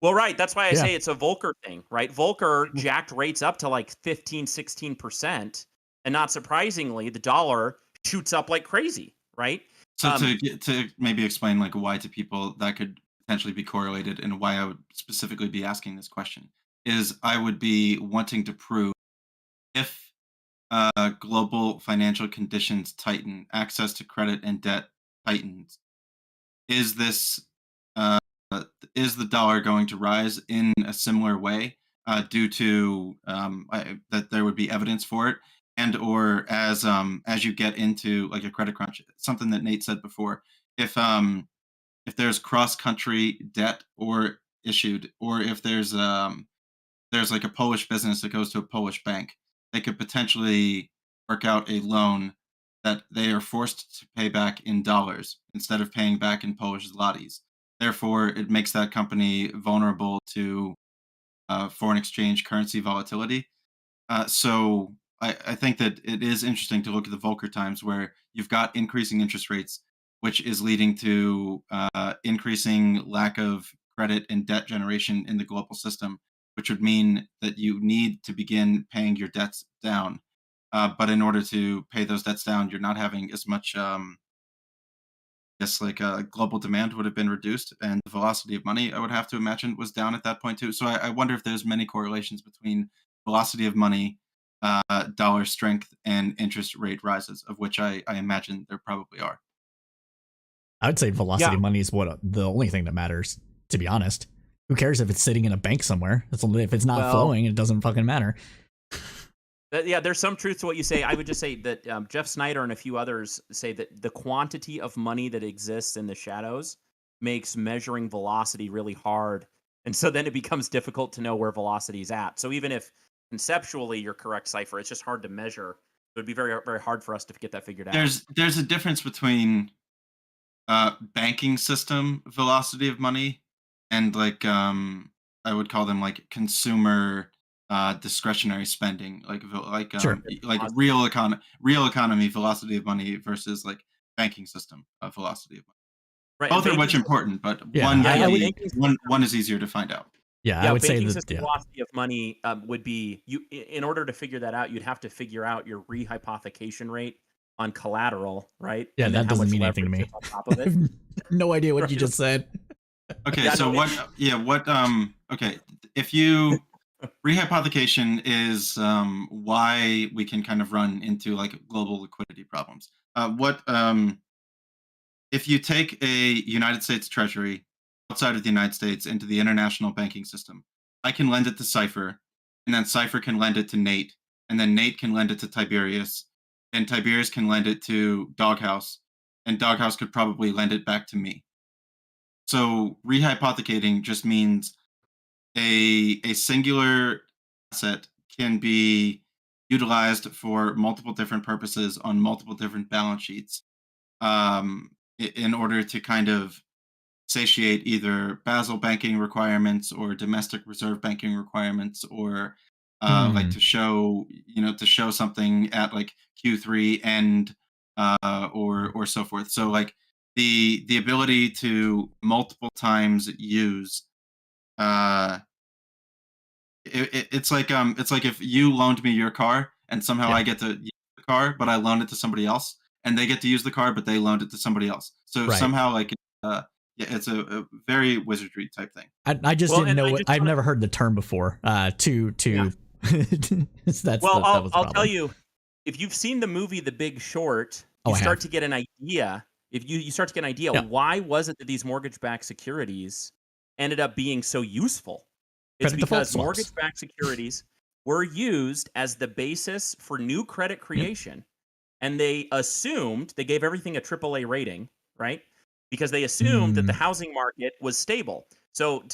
Well, right. That's why I say it's a Volcker thing, right? Volcker jacked rates up to like 15, 16%, and not surprisingly, the dollar shoots up like crazy, right? So to maybe explain like why to people that could potentially be correlated and why I would specifically be asking this question is I would be wanting to prove if global financial conditions tighten, access to credit and debt tightens, is this uh, is the dollar going to rise in a similar way due to that there would be evidence for it, and or as you get into like a credit crunch, something that Nate said before, if there's cross country debt or issued, or if there's like a Polish business that goes to a Polish bank, they could potentially work out a loan that they are forced to pay back in dollars instead of paying back in Polish zlotys. Therefore, it makes that company vulnerable to foreign exchange currency volatility. So I think that it is interesting to look at the Volcker times where you've got increasing interest rates, which is leading to increasing lack of credit and debt generation in the global system, which would mean that you need to begin paying your debts down. But in order to pay those debts down, you're not having as much, global demand would have been reduced, and the velocity of money, I would have to imagine, was down at that point too. So I wonder if there's many correlations between velocity of money, dollar strength, and interest rate rises, of which I imagine there probably are. I would say velocity of money is the only thing that matters, to be honest. Who cares if it's sitting in a bank somewhere? If it's not flowing, it doesn't fucking matter. There's some truth to what you say. I would just say that Jeff Snyder and a few others say that the quantity of money that exists in the shadows makes measuring velocity really hard. And so then it becomes difficult to know where velocity is at. So even if conceptually you're correct, Cypher, it's just hard to measure. It would be very, very hard for us to get that figured out. There's a difference between banking system velocity of money and like I would call them like consumer discretionary spending, like Sure. like real economy velocity of money versus like banking system velocity of money. Right. Both are much important, but one is easier to find out. Yeah, I would say banking that system velocity of money would be in order to figure that out, you'd have to figure out your rehypothecation rate on collateral, right? Yeah, And that then how doesn't much mean anything to leverage me. is on top of it. No idea what you just said. Okay, Yeah, so no, what? Yeah, what? Okay, if you rehypothecation is why we can kind of run into like global liquidity problems. What if you take a United States Treasury outside of the United States into the international banking system? I can lend it to Cipher, and then Cipher can lend it to Nate, and then Nate can lend it to Tiberius, and Tiberius can lend it to Doghouse, and Doghouse could probably lend it back to me. So rehypothecating just means a singular asset can be utilized for multiple different purposes on multiple different balance sheets in order to kind of satiate either Basel banking requirements or domestic reserve banking requirements or like Hmm. to show something at like Q3 end or so forth. So like the ability to multiple times use uh it's like if you loaned me your car and somehow Yeah. I get to use the car, but I loaned it to somebody else, and they get to use the car, but they loaned it to somebody else. So Right. somehow like yeah, it's a very wizardry type thing. I just Well, didn't and know I it. just I've wanna never heard the term before. Yeah. Well, That was the I'll tell problem. you, if you've seen the movie The Big Short, Oh, you I start have. to get an idea. If you start to get an idea, Yeah. why was it that these mortgage-backed securities ended up being so useful? It's Credit default because swaps. mortgage-backed securities were used as the basis for new credit Yep. creation, and they gave everything a AAA rating, right? Because they assumed that the Mm, housing market was stable. So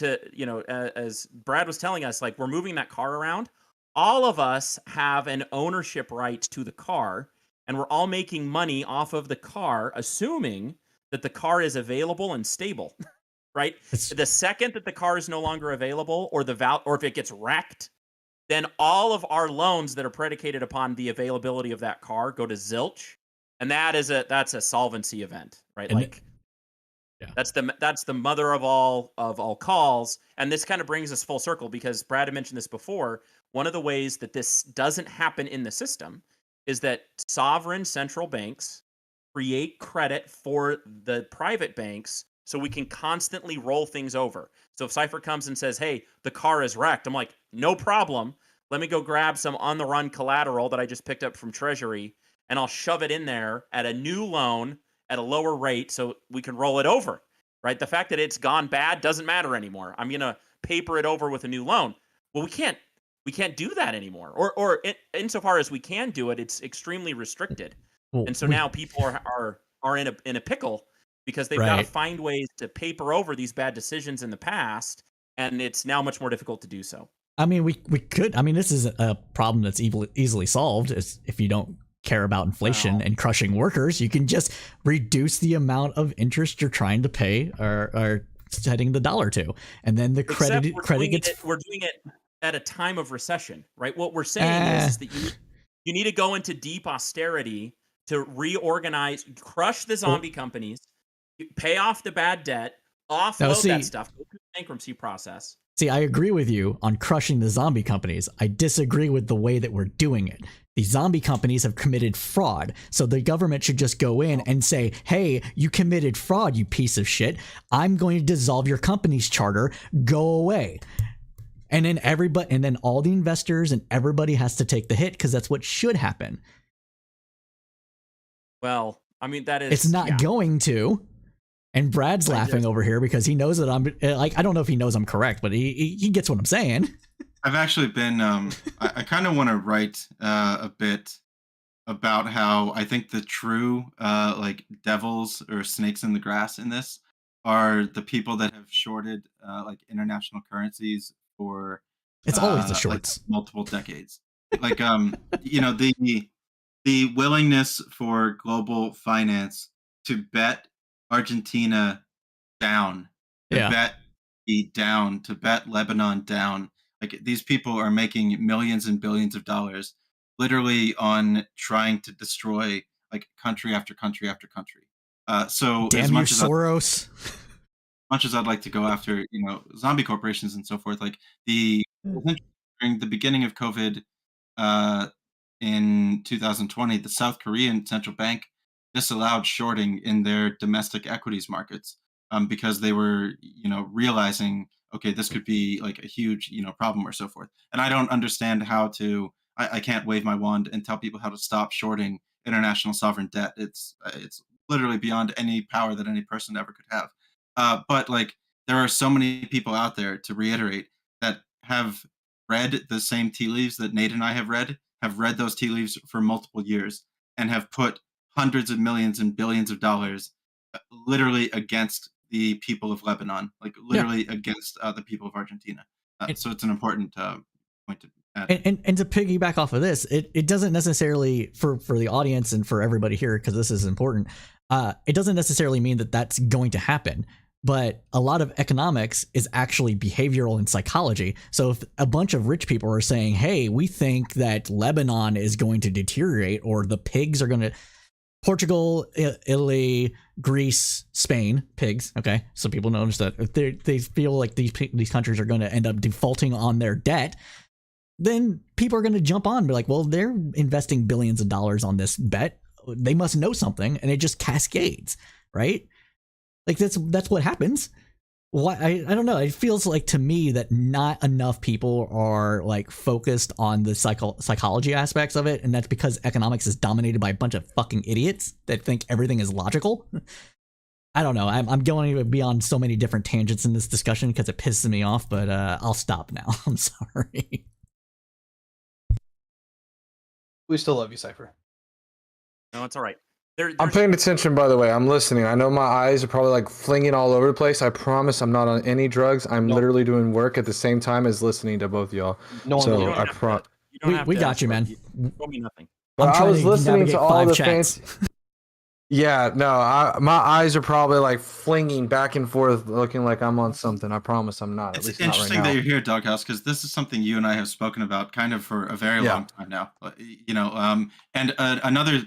as Brad was telling us, like we're moving that car around, all of us have an ownership right to the car, and we're all making money off of the car, assuming that the car is available and stable, right? it's The second that the car is no longer available, or if it gets wrecked, then all of our loans that are predicated upon the availability of that car go to zilch, and that's a solvency event, right? and Like yeah. that's the mother of all calls, and this kind of brings us full circle because Brad had mentioned this before. One of the ways that this doesn't happen in the system is that sovereign central banks create credit for the private banks so we can constantly roll things over. So if Cypher comes and says, "Hey, the car is wrecked," I'm like, "No problem. Let me go grab some on the run collateral that I just picked up from Treasury and I'll shove it in there at a new loan at a lower rate so we can roll it over." Right? The fact that it's gone bad doesn't matter anymore. I'm going to paper it over with a new loan. Well, we can't do that anymore. Insofar as we can do it, it's extremely restricted. Well, And so now people are in a pickle because they've got to right. find ways to paper over these bad decisions in the past, and it's now much more difficult to do so. I mean, we could. I mean, this is a problem that's easily solved. Is if you don't care about inflation Well, and crushing workers, you can just reduce the amount of interest you're trying to pay or setting the dollar to, and then the except credit gets. we're doing it at a time of recession, right? What we're saying Uh, is that you need to go into deep austerity to reorganize, crush the well, zombie companies, pay off the bad debt, now offload that see, stuff, go through the bankruptcy process. See, I agree with you on crushing the zombie companies. I disagree with the way that we're doing it. The zombie companies have committed fraud, so the government should just go in and say, "Hey, you committed fraud, you piece of shit. I'm going to dissolve your company's charter. Go away." And then all the investors and everybody has to take the hit because that's what should happen. Well, I mean that It's is not yeah. going to. And Brad's I laughing just over here because he knows that I'm like, I don't know if he knows I'm correct, but he gets what I'm saying. I've actually been I kind of want to write a bit about how I think the true like devils or snakes in the grass in this are the people that have shorted like international currencies for It's always the like shorts. multiple decades. Like you know the willingness for global finance to bet Argentina down, to Yeah. bet the down, to bet Lebanon down. Like these people are making millions and billions of dollars literally on trying to destroy like country after country after country. So as Damn you, Soros. much as I'd like to go after, zombie corporations and so forth, like the during the beginning of COVID uh, in 2020, the South Korean central bank disallowed shorting in their domestic equities markets because they were, realizing, okay, this could be like a huge, problem or so forth. And I don't understand how to. I can't wave my wand and tell people how to stop shorting international sovereign debt. It's literally beyond any power that any person ever could have. But like, there are so many people out there, to reiterate, that have read the same tea leaves that Nate and I have read those tea leaves for multiple years, and have put hundreds of millions and billions of dollars literally against the people of Lebanon, like Yeah. literally against the people of Argentina. And- So it's an important point to add. And to piggyback off of this, it doesn't necessarily, for the audience and for everybody here, because this is important, it doesn't necessarily mean that that's going to happen. But a lot of economics is actually behavioral and psychology. So if a bunch of rich people are saying, hey, we think that Lebanon is going to deteriorate, or the pigs are going to, Portugal, Italy, Greece, Spain, pigs. Okay, so people notice that if they feel like these countries are going to end up defaulting on their debt, then people are going to jump on and be like, well, they're investing billions of dollars on this bet. They must know something, and it just cascades, right? Like that's what happens. Why I don't know. It feels like to me that not enough people are like focused on the psychology aspects of it, and that's because economics is dominated by a bunch of fucking idiots that think everything is logical. I don't know. I'm going to be on so many different tangents in this discussion because it pisses me off, but I'll stop now. I'm sorry. We still love you, Cypher. No, it's all right. I'm paying attention, by the way. I'm listening. I know my eyes are probably like flinging all over the place. I promise I'm not on any drugs. I'm literally doing work at the same time as listening to both y'all. So I promise. We got you, man. Told me nothing. But I was listening to all the chats. Yeah, no, my eyes are probably like flinging back and forth, looking like I'm on something. I promise I'm not. It's at least interesting not right that now. you're here, Doghouse, because this is something you and I have spoken about kind of for a very long time now. And another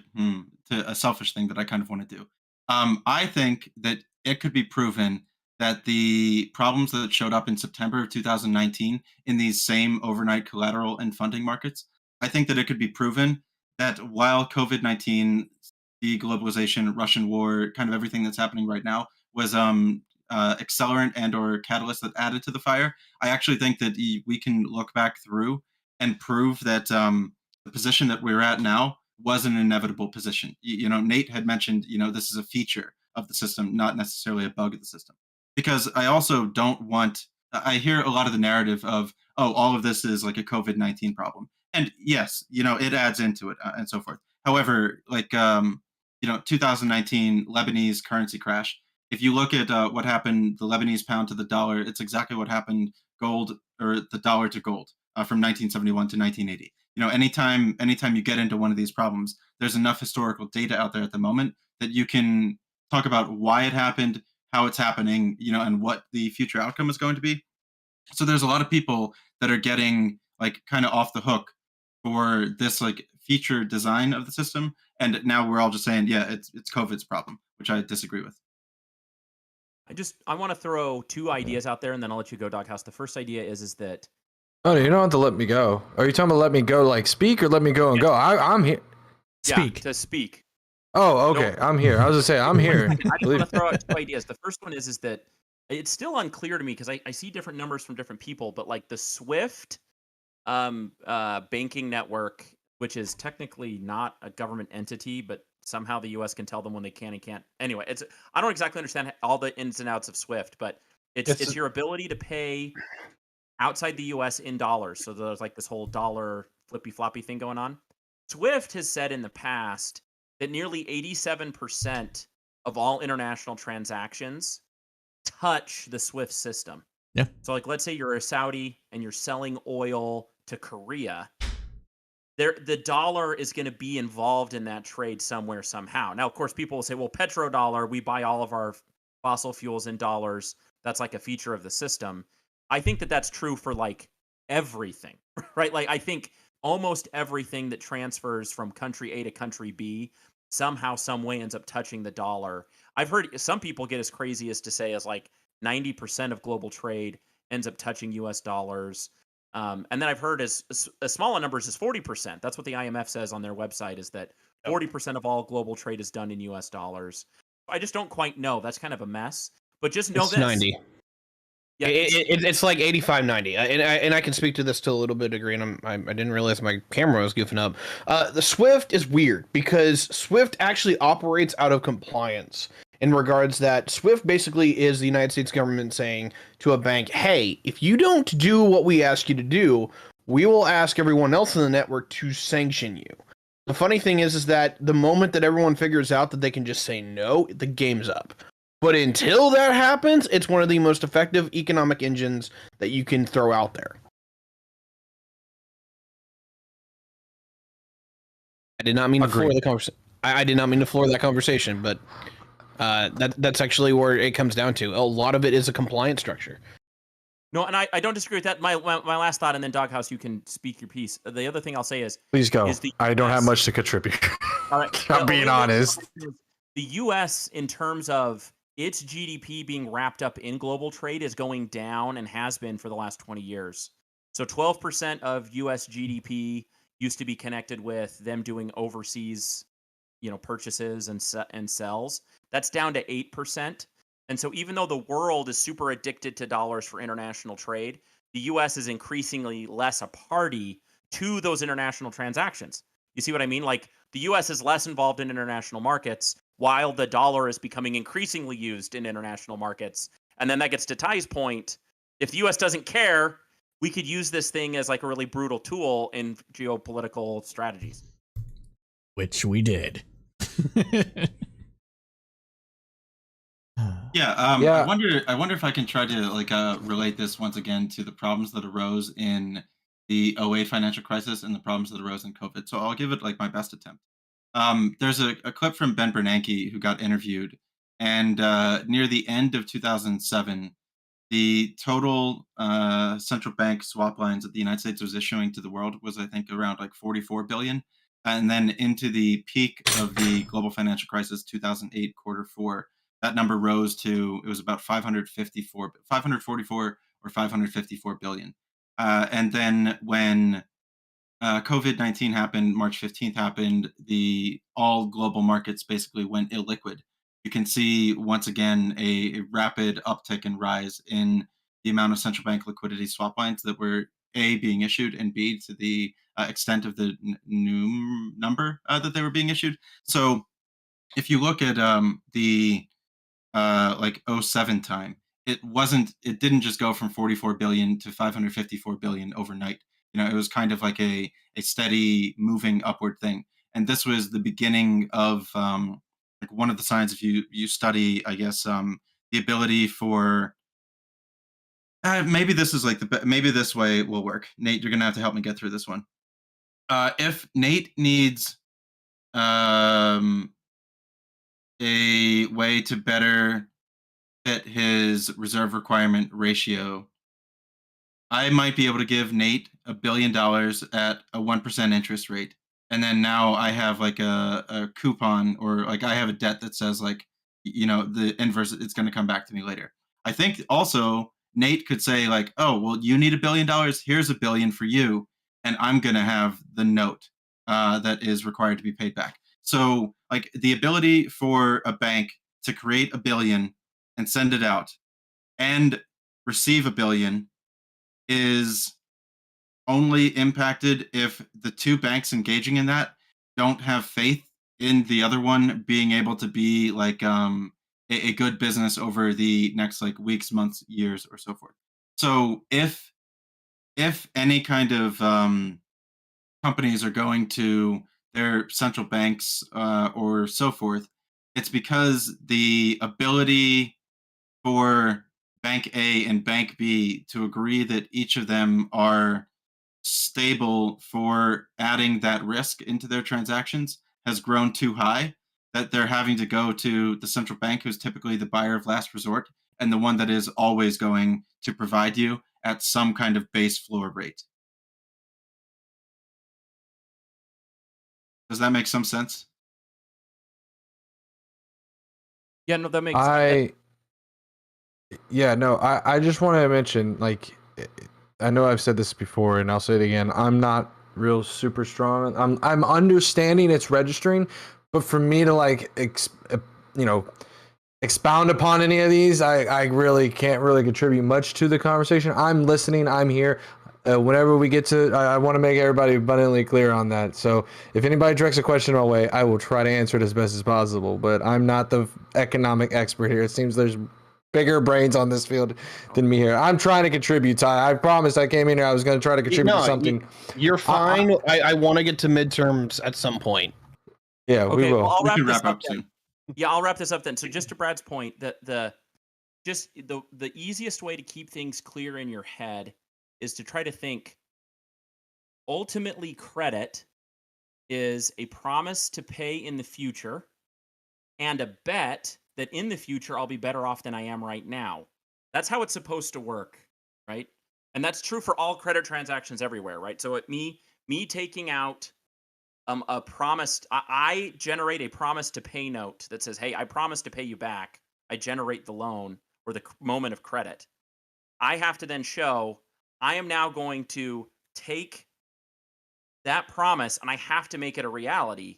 to a selfish thing that I kind of want to do. I think that it could be proven that the problems that showed up in September of 2019 in these same overnight collateral and funding markets, I think that it could be proven that while COVID-19, deglobalization, Russian war, kind of everything that's happening right now was accelerant and or catalyst that added to the fire. I actually think that we can look back through and prove that the position that we're at now was an inevitable position. Nate had mentioned, this is a feature of the system, not necessarily a bug of the system. Because I also don't want, I hear a lot of the narrative of, oh, all of this is like a COVID-19 problem. And yes, it adds into it and so forth. However, like, 2019 Lebanese currency crash. If you look at what happened, the Lebanese pound to the dollar, it's exactly what happened gold or the dollar to gold from 1971 to 1980. Anytime you get into one of these problems, there's enough historical data out there at the moment that you can talk about why it happened, how it's happening, and what the future outcome is going to be. So there's a lot of people that are getting like kind of off the hook for this like feature design of the system, and now we're all just saying, yeah, it's COVID's problem, which I disagree with. I want to throw two ideas out there, and then I'll let you go, Doghouse. The first idea is that. Oh, you don't have to let me go. Are you talking about let me go like speak, or let me go and go? I'm here. Speak. Yeah, to speak. Oh, okay. No. I'm here. I was gonna say I'm here. I just want to throw out two ideas. The first one is that it's still unclear to me because I see different numbers from different people, but like the SWIFT banking network, which is technically not a government entity, but somehow the U.S. can tell them when they can and can't. Anyway, I don't exactly understand all the ins and outs of SWIFT, but it's your ability to pay outside the U.S. in dollars. So there's like this whole dollar flippy floppy thing going on. SWIFT has said in the past that nearly 87% of all international transactions touch the SWIFT system. Yeah. So like, let's say you're a Saudi and you're selling oil to Korea. The dollar is going to be involved in that trade somewhere, somehow. Now, of course, people will say, well, petrodollar, we buy all of our fossil fuels in dollars. That's like a feature of the system. I think that that's true for like everything, right? Like I think almost everything that transfers from country A to country B somehow, some way ends up touching the dollar. I've heard some people get as crazy as to say as like 90% of global trade ends up touching US dollars. And then I've heard as smaller numbers as 40%. That's what the IMF says on their website, is that 40% of all global trade is done in US dollars. I just don't quite know. That's kind of a mess. But just know It's this. 90. Yeah, It's like 85-90, and I can speak to this to a little bit degree, and I didn't realize my camera was goofing up. The Swift is weird because Swift actually operates out of compliance in regards that Swift basically is the United States government saying to a bank, hey, if you don't do what we ask you to do, we will ask everyone else in the network to sanction you. The funny thing is that the moment that everyone figures out that they can just say no, the game's up. But until that happens, it's one of the most effective economic engines that you can throw out there. I did not mean to floor the conversation. I did not mean to floor that conversation, but that's actually where it comes down to. A lot of it is a compliance structure. No, and I don't disagree with that. My last thought, and then Doghouse, you can speak your piece. The other thing I'll say is, please go. I don't have much to contribute. All right, I'm being honest. The U.S. in terms of its GDP being wrapped up in global trade is going down and has been for the last 20 years. So 12% of U.S. GDP used to be connected with them doing overseas, purchases and sells. That's down to 8%. And so even though the world is super addicted to dollars for international trade, the U.S. is increasingly less a party to those international transactions. You see what I mean? Like the U.S. is less involved in international markets while the dollar is becoming increasingly used in international markets. And then that gets to Ty's point. If the U.S. doesn't care, we could use this thing as like a really brutal tool in geopolitical strategies. Which we did. Yeah, I wonder if I can try to relate this once again to the problems that arose in the '08 financial crisis and the problems that arose in COVID. So I'll give it like my best attempt. There's a clip from Ben Bernanke who got interviewed, and near the end of 2007, the total central bank swap lines that the United States was issuing to the world was, I think, around like 44 billion. And then into the peak of the global financial crisis, 2008 Q4, that number rose to, it was about 544 or 554 billion. And then when COVID-19 happened, March 15th happened, all global markets basically went illiquid. You can see once again a rapid uptick and rise in the amount of central bank liquidity swap lines that were A, being issued, and B, to the extent of the new number that they were being issued. So if you look at the like 07 time, it didn't just go from 44 billion to 554 billion overnight. It was kind of like a steady moving upward thing. And this was the beginning of like one of the signs, if you study, I guess, the ability for maybe this is like maybe this way will work. Nate, you're gonna have to help me get through this one. If Nate needs a way to better fit his reserve requirement ratio, I might be able to give Nate $1 billion at a 1% interest rate. And then now I have like a coupon, or like I have a debt that says like, the inverse, it's going to come back to me later. I think also Nate could say like, oh, well, you need $1 billion. Here's $1 billion for you. And I'm going to have the note that is required to be paid back. So like the ability for a bank to create $1 billion and send it out and receive $1 billion is only impacted if the two banks engaging in that don't have faith in the other one being able to be like a good business over the next like weeks, months, years, or so forth. So if any kind of companies are going to their central banks or so forth, it's because the ability for Bank A and Bank B to agree that each of them are stable for adding that risk into their transactions has grown too high, that they're having to go to the central bank, who's typically the buyer of last resort and the one that is always going to provide you at some kind of base floor rate. Does that make some sense? Yeah, no, that makes sense. I just want to mention, like, I know I've said this before and I'll say it again. I'm not real super strong. I'm understanding it's registering, but for me to like, expound upon any of these. I really can't really contribute much to the conversation. I'm listening. I'm here. Whenever we get to, I want to make everybody abundantly clear on that. So if anybody directs a question my way, I will try to answer it as best as possible. But I'm not the economic expert here. It seems there's bigger brains on this field than me here. I'm trying to contribute, Ty. I promised I came in here. I was going to try to contribute to something. You're fine. I want to get to midterms at some point. Yeah, we will. Well, I'll We wrap can this wrap up up then. soon. Yeah, I'll wrap this up then. So just to Brad's point, the easiest way to keep things clear in your head is to try to think ultimately credit is a promise to pay in the future and a bet that in the future I'll be better off than I am right now. That's how it's supposed to work, right? And that's true for all credit transactions everywhere, right? So me taking out a promise, I generate a promise to pay note that says, hey, I promise to pay you back. I generate the loan or the moment of credit. I have to then show I am now going to take that promise and I have to make it a reality.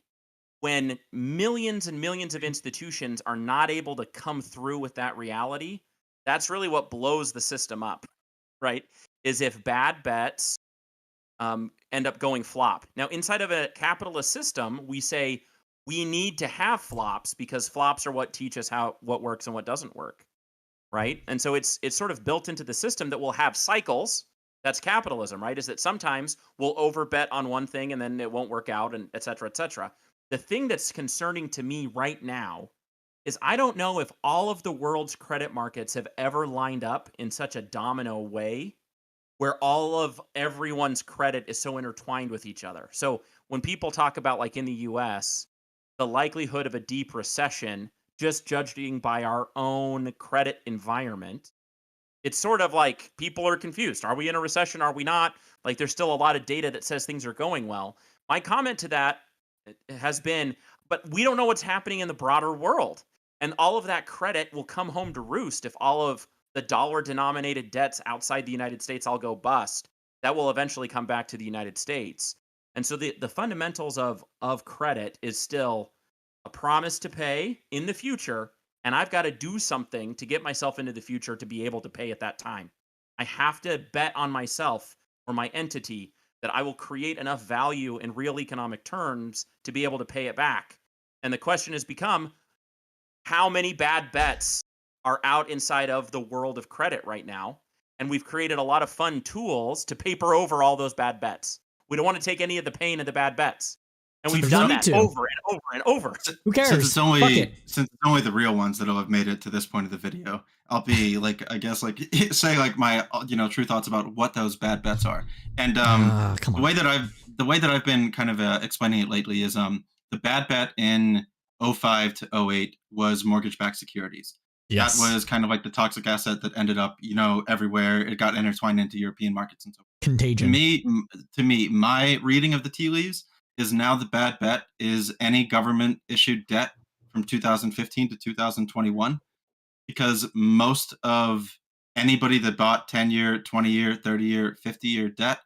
When millions and millions of institutions are not able to come through with that reality, that's really what blows the system up, right? Is if bad bets end up going flop. Now, inside of a capitalist system, we say we need to have flops because flops are what teach us what works and what doesn't work, right? And so it's sort of built into the system that we'll have cycles. That's capitalism, right? Is that sometimes we'll overbet on one thing and then it won't work out, and et cetera, et cetera. The thing that's concerning to me right now is I don't know if all of the world's credit markets have ever lined up in such a domino way where all of everyone's credit is so intertwined with each other. So when people talk about, like in the US, the likelihood of a deep recession, just judging by our own credit environment, it's sort of like people are confused. Are we in a recession? Are we not? Like there's still a lot of data that says things are going well. My comment to that has been, but we don't know what's happening in the broader world. And all of that credit will come home to roost if all of the dollar denominated debts outside the United States all go bust. That will eventually come back to the United States. And so the fundamentals of credit is still a promise to pay in the future, and I've got to do something to get myself into the future to be able to pay at that time. I have to bet on myself or my entity that I will create enough value in real economic terms to be able to pay it back. And the question has become, how many bad bets are out inside of the world of credit right now? And we've created a lot of fun tools to paper over all those bad bets. We don't want to take any of the pain of the bad bets. And we've done that over and over and over. Who cares? Since it's only the real ones that'll have made it to this point of the video, I'll be like, I guess, like say like my true thoughts about what those bad bets are. And the way that I've been kind of explaining it lately is the bad bet in 05 to 08 was mortgage-backed securities. Yes. That was kind of like the toxic asset that ended up, everywhere. It got intertwined into European markets and so forth. Contagion. To me, my reading of the tea leaves is now the bad bet is any government issued debt from 2015 to 2021, because most of anybody that bought 10-year, 20-year, 30-year, 50-year debt,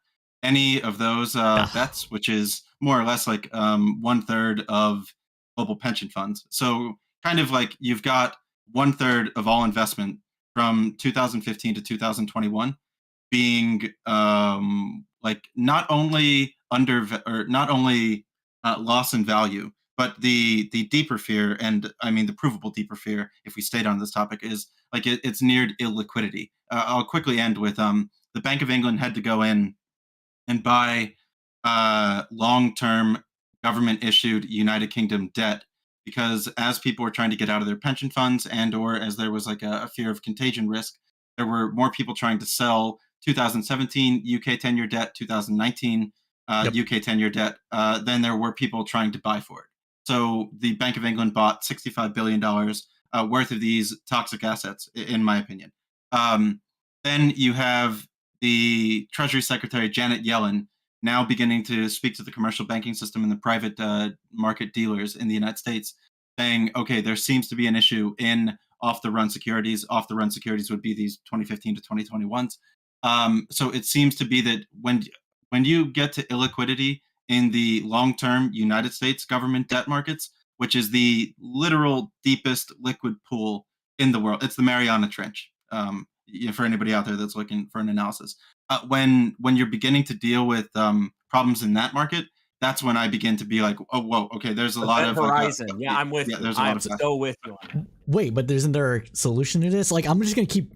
any of those bets, which is more or less like 1/3 of global pension funds. So kind of like you've got 1/3 of all investment from 2015 to 2021 being like not only loss in value, but the deeper fear, and I mean the provable deeper fear, if we stayed on this topic, is like it's neared illiquidity. I'll quickly end with the Bank of England had to go in and buy long-term government-issued United Kingdom debt because as people were trying to get out of their pension funds and or as there was like a fear of contagion risk, there were more people trying to sell 2017 UK 10-year debt, 2019 UK 10-year debt than there were people trying to buy for it. So the Bank of England bought $65 billion worth of these toxic assets, in my opinion. Then you have the Treasury Secretary, Janet Yellen, now beginning to speak to the commercial banking system and the private market dealers in the United States, saying, okay, there seems to be an issue in off-the-run securities. Off-the-run securities would be these 2015 to 2021s. So it seems to be that when you get to illiquidity in the long-term United States government debt markets, which is the literal deepest liquid pool in the world. It's the Mariana Trench. For anybody out there that's looking for an analysis, when you're beginning to deal with problems in that market, that's when I begin to be like, oh, whoa, okay, there's a lot of horizon. Yeah, I'm with you. There's a lot I'm of so with you on that. Wait, but isn't there a solution to this? Like, I'm just gonna keep.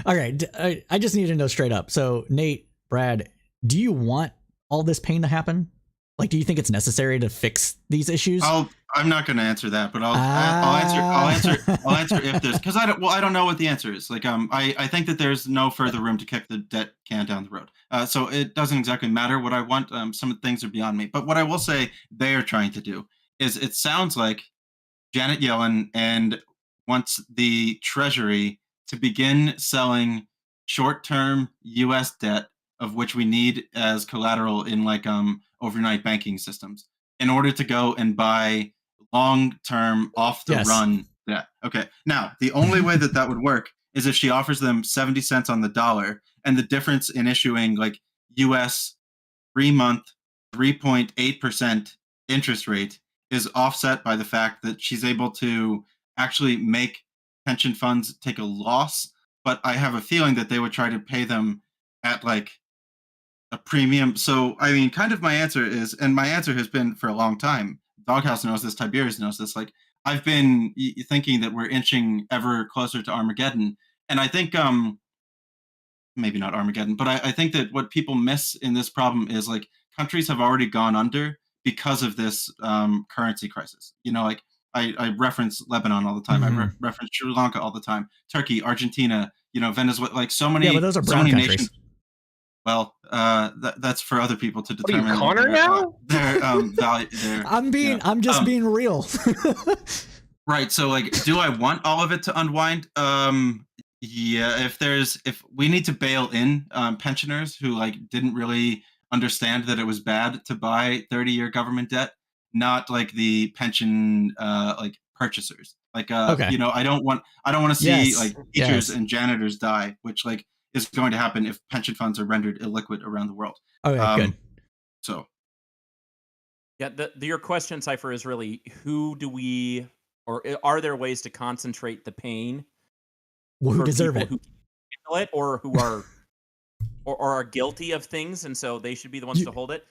All right, I just need to know straight up. So, Nate, Brad, do you want all this pain to happen? Like, do you think it's necessary to fix these issues? I'm not going to answer that, but I'll answer if there's, because I don't know what the answer is. Like, I think that there's no further room to kick the debt can down the road. So it doesn't exactly matter what I want. Some things are beyond me. But what I will say they are trying to do is, it sounds like Janet Yellen and wants the Treasury to begin selling short-term U.S. debt, of which we need as collateral in like overnight banking systems, in order to go and buy long-term off-the-run debt. Okay. Now, the only way that would work is if she offers them 70 cents on the dollar, and the difference in issuing like U.S. 3-month 3.8% interest rate is offset by the fact that she's able to actually make pension funds take a loss. But I have a feeling that they would try to pay them at like a premium. So, I mean, kind of my answer is, and my answer has been for a long time, Doghouse knows this, Tiberius knows this, like, I've been thinking that we're inching ever closer to Armageddon. And I think, maybe not Armageddon, but I think that what people miss in this problem is like countries have already gone under because of this currency crisis. You know, like I reference Lebanon all the time. I reference Sri Lanka all the time, Turkey, Argentina, Venezuela, like so many. Yeah, but those are brown countries. Nations. Well, that's for other people to determine. What are you, Connor now? Their value. I'm just being real. Right. So, like, do I want all of it to unwind? Yeah. If we need to bail in pensioners who like didn't really understand that it was bad to buy 30-year government debt, not like the pension like purchasers. Like, Okay. I don't want to see like teachers and janitors die, which like is going to happen if pension funds are rendered illiquid around the world. Okay, good. So, yeah, your question, Cypher, is really who do we, or are there ways to concentrate the pain? Well, who deserve it? Who handle it, or who are, or are guilty of things, and so they should be the ones to hold it?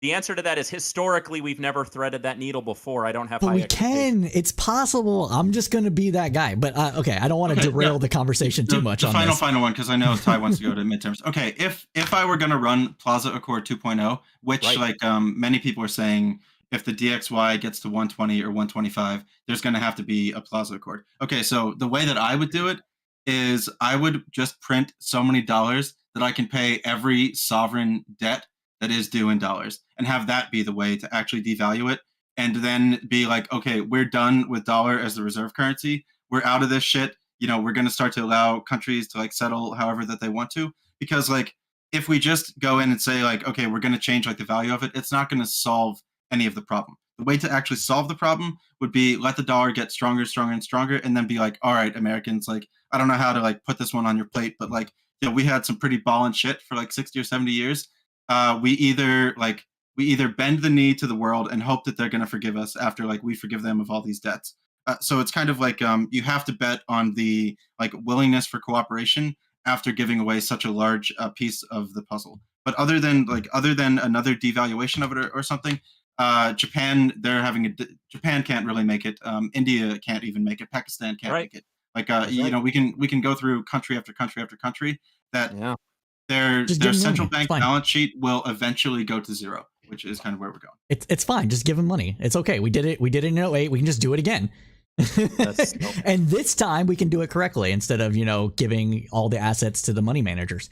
The answer to that is historically we've never threaded that needle before. I don't have. But we can. It's possible. I'm just going to be that guy. But okay, I don't want to derail the conversation too much. The final one, because I know Ty wants to go to midterms. Okay, if I were going to run Plaza Accord 2.0, which like many people are saying, if the DXY gets to 120 or 125, there's going to have to be a Plaza Accord. Okay, so the way that I would do it is I would just print so many dollars that I can pay every sovereign debt that is due in dollars, and have that be the way to actually devalue it, and then be like, okay, we're done with dollar as the reserve currency. We're out of this shit. We're going to start to allow countries to like settle however that they want to, because like if we just go in and say like, okay, we're going to change like the value of it, it's not going to solve any of the problem. The way to actually solve the problem would be let the dollar get stronger, stronger, and stronger, and then be like, all right, Americans, like, I don't know how to like put this one on your plate, but like, we had some pretty ballin' shit for like 60 or 70 years. We either bend the knee to the world and hope that they're going to forgive us after like we forgive them of all these debts. So it's kind of like you have to bet on the like willingness for cooperation after giving away such a large piece of the puzzle. But other than another devaluation of it or something, Japan Japan can't really make it. India can't even make it. Pakistan can't make it. Like we can go through country after country after country that. Yeah. Their central bank balance sheet will eventually go to zero, which is kind of where we're going. It's fine. Just give them money. It's okay. We did it in 08. We can just do it again. And this time we can do it correctly instead of, giving all the assets to the money managers.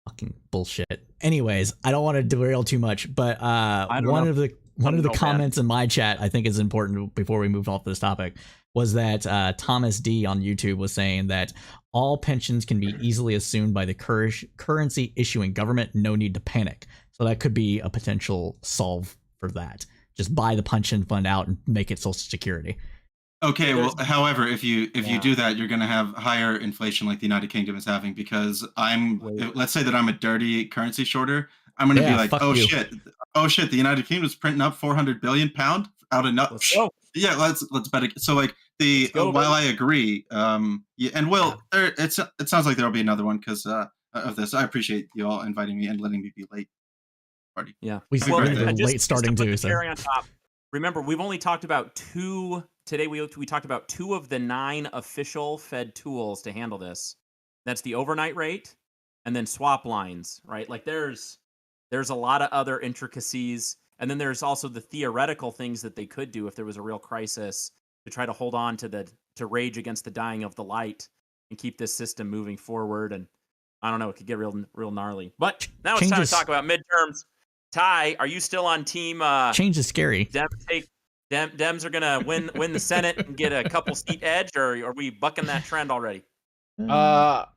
Fucking bullshit. Anyways, I don't want to derail too much, but one of the comments in my chat I think is important before we move off this topic was that Thomas D on YouTube was saying that all pensions can be easily assumed by the currency issuing government. No need to panic. So that could be a potential solve for that. Just buy the pension fund out and make it Social Security. Okay, well, however, if you do that, you're going to have higher inflation like the United Kingdom is having, because let's say that I'm a dirty currency shorter. I'm going to be like, oh shit, the United Kingdom's printing up 400 billion pound out of nuts. Yeah, let's bet it. So like the go, while baby. I agree, yeah, and Will, it sounds like there'll be another one because of this. I appreciate you all inviting me and letting me be late. Party. Yeah. We Happy were birthday. late starting to put too. the So cherry on top. Remember, we've only talked about two today. We talked about 2 of the 9 official Fed tools to handle this. That's the overnight rate, and then swap lines. Right? Like there's a lot of other intricacies, and then there's also the theoretical things that they could do if there was a real crisis to try to hold on to rage against the dying of the light and keep this system moving forward. And I don't know, it could get real gnarly. But now it's time to talk about midterms. Ty, are you still on team? Change is scary. Dems are gonna win the Senate and get a couple seat edge, or are we bucking that trend already? That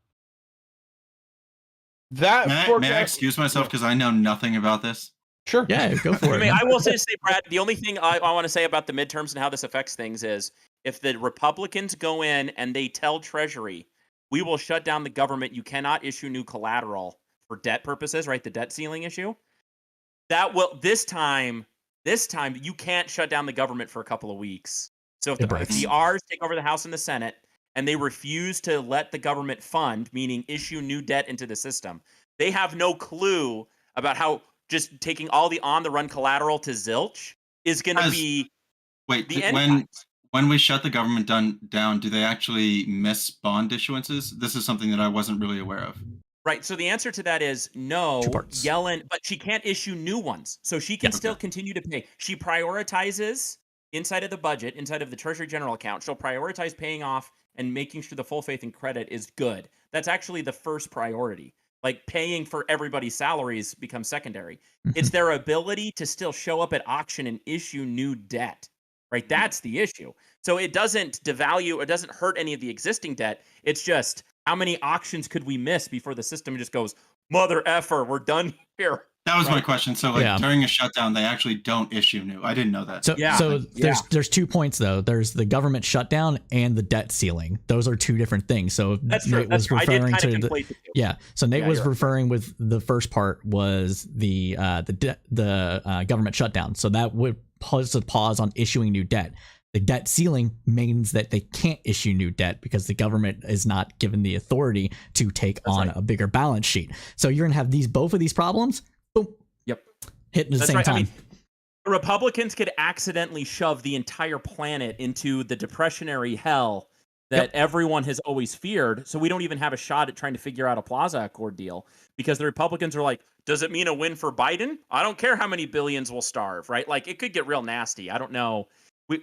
May I excuse myself because I know nothing about this? Sure. Yeah, go for it. I will say, Brad, the only thing I want to say about the midterms and how this affects things is if the Republicans go in and they tell Treasury, we will shut down the government. You cannot issue new collateral for debt purposes, right? The debt ceiling issue. That will this time you can't shut down the government for a couple of weeks. So if the Rs take over the House and the Senate and they refuse to let the government fund, meaning issue new debt into the system, they have no clue about how just taking all the on-the-run collateral to zilch is going to be the end. When we shut the government down, do they actually miss bond issuances? This is something that I wasn't really aware of. Right. So the answer to that is no. Yellen, but she can't issue new ones. So she can still continue to pay. She prioritizes inside of the budget, inside of the Treasury General account. She'll prioritize paying off and making sure the full faith and credit is good. That's actually the first priority. Like paying for everybody's salaries becomes secondary. It's their ability to still show up at auction and issue new debt, right? That's the issue. So it doesn't devalue, it doesn't hurt any of the existing debt. It's just how many auctions could we miss before the system just goes, mother effer, we're done here. That was my question. So during a shutdown, they actually don't issue new. I didn't know that. So there's 2 points though. There's the government shutdown and the debt ceiling. Those are 2 different things. So Nate was referring to So Nate was referring with the first part was the government shutdown. So that would pause a pause on issuing new debt. The debt ceiling means that they can't issue new debt because the government is not given the authority to take on a bigger balance sheet. So you're gonna have both of these problems. Boom. Yep. Hitting at the same time. I mean, Republicans could accidentally shove the entire planet into the depressionary hell that everyone has always feared. So we don't even have a shot at trying to figure out a Plaza Accord deal because the Republicans are like, does it mean a win for Biden? I don't care how many billions will starve, right? Like it could get real nasty. I don't know.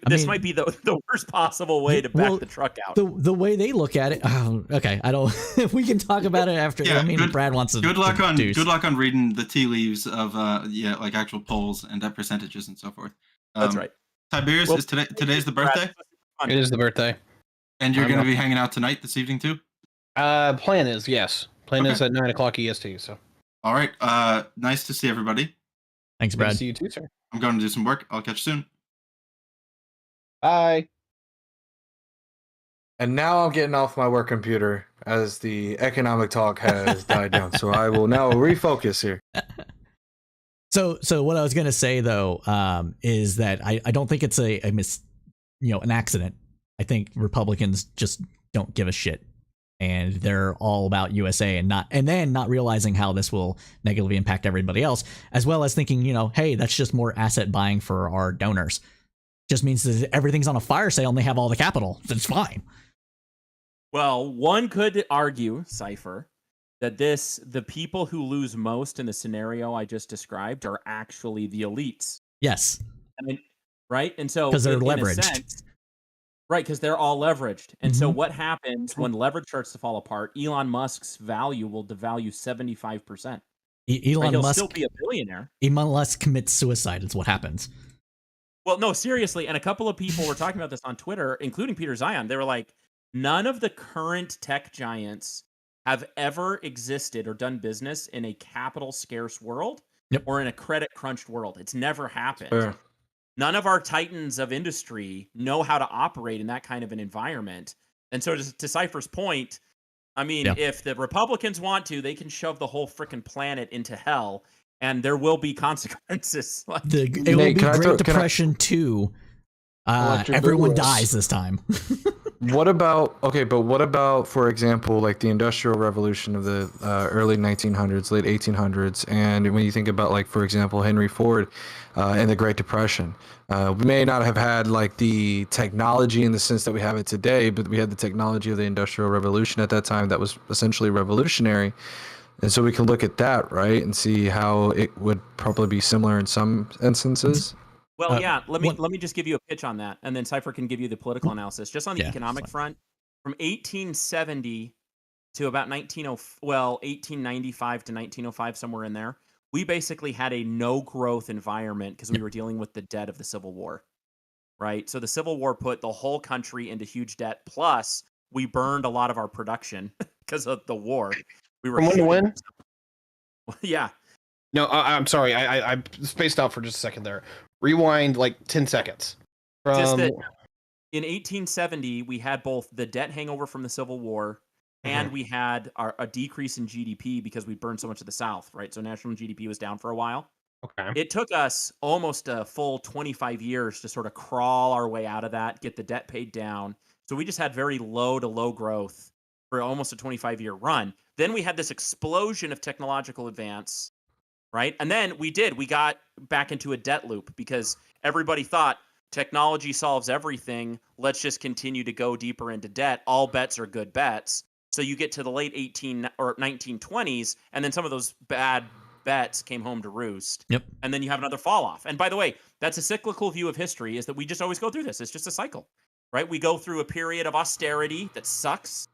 This might be the worst possible way to back the truck out. The way they look at it. Okay, I don't. We can talk about it after. Yeah, Brad wants to. Good luck on reading the tea leaves of like actual polls and debt percentages and so forth. That's right. Tiberius, is today's the birthday? It is the birthday. And you're going to be hanging out tonight, this evening too? Plan is yes. Plan is at 9:00 EST. So. All right. Nice to see everybody. Thanks, Brad. Nice to see you too, sir. I'm going to do some work. I'll catch you soon. Bye. And now I'm getting off my work computer as the economic talk has died down. So I will now refocus here. So what I was gonna say though, is that I don't think it's an accident. I think Republicans just don't give a shit, and they're all about USA and then not realizing how this will negatively impact everybody else, as well as thinking, hey, that's just more asset buying for our donors. Just means that everything's on a fire sale and they have all the capital. It's fine. Well, one could argue, Cypher, that the people who lose most in the scenario I just described are actually the elites. Yes. Right? And so because they're leveraged. Right, because they're all leveraged. And so what happens when leverage starts to fall apart? Elon Musk's value will devalue 75%. Elon Musk still be a billionaire. Elon Musk commits suicide is what happens. Well, no, seriously. And a couple of people were talking about this on Twitter, including Peter Zion. They were like, none of the current tech giants have ever existed or done business in a capital scarce world or in a credit crunched world. It's never happened. Sure. None of our titans of industry know how to operate in that kind of an environment. And so to Cypher's point, I mean, if the Republicans want to, they can shove the whole freaking planet into hell. And there will be consequences. It will be Great Depression 2 Electric Everyone boogaloo. dies this time. What about, for example, like the Industrial Revolution of the early 1900s, late 1800s, and when you think about, like, for example, Henry Ford and the Great Depression, we may not have had like the technology in the sense that we have it today, but we had the technology of the Industrial Revolution at that time that was essentially revolutionary, and so we can look at that, right, and see how it would probably be similar in some instances. Well, yeah. Let what- me just give you a pitch on that, and then Cypher can give you the political analysis. Just on the Yeah, economic fine. front, from 1870 to about 1895 to 1905, somewhere in there, we basically had a no growth environment because we were dealing with the debt of the Civil War, right? So the Civil War put the whole country into huge debt. Plus, we burned a lot of our production because of the war. We were From when to shooting- when? Yeah. No, I'm sorry. I spaced out for just a second there. Rewind like 10 seconds. Just that in 1870, we had both the debt hangover from the Civil War and we had a decrease in GDP because we burned so much of the South, right? So national GDP was down for a while. Okay. It took us almost a full 25 years to sort of crawl our way out of that, get the debt paid down. So we just had very low to low growth for almost a 25-year run. Then we had this explosion of technological advance, right? And then we got back into a debt loop because everybody thought technology solves everything. Let's just continue to go deeper into debt. All bets are good bets. So you get to the late 1920s, and then some of those bad bets came home to roost. Yep. And then you have another fall off. And by the way, that's a cyclical view of history, is that we just always go through this. It's just a cycle, right? We go through a period of austerity that sucks,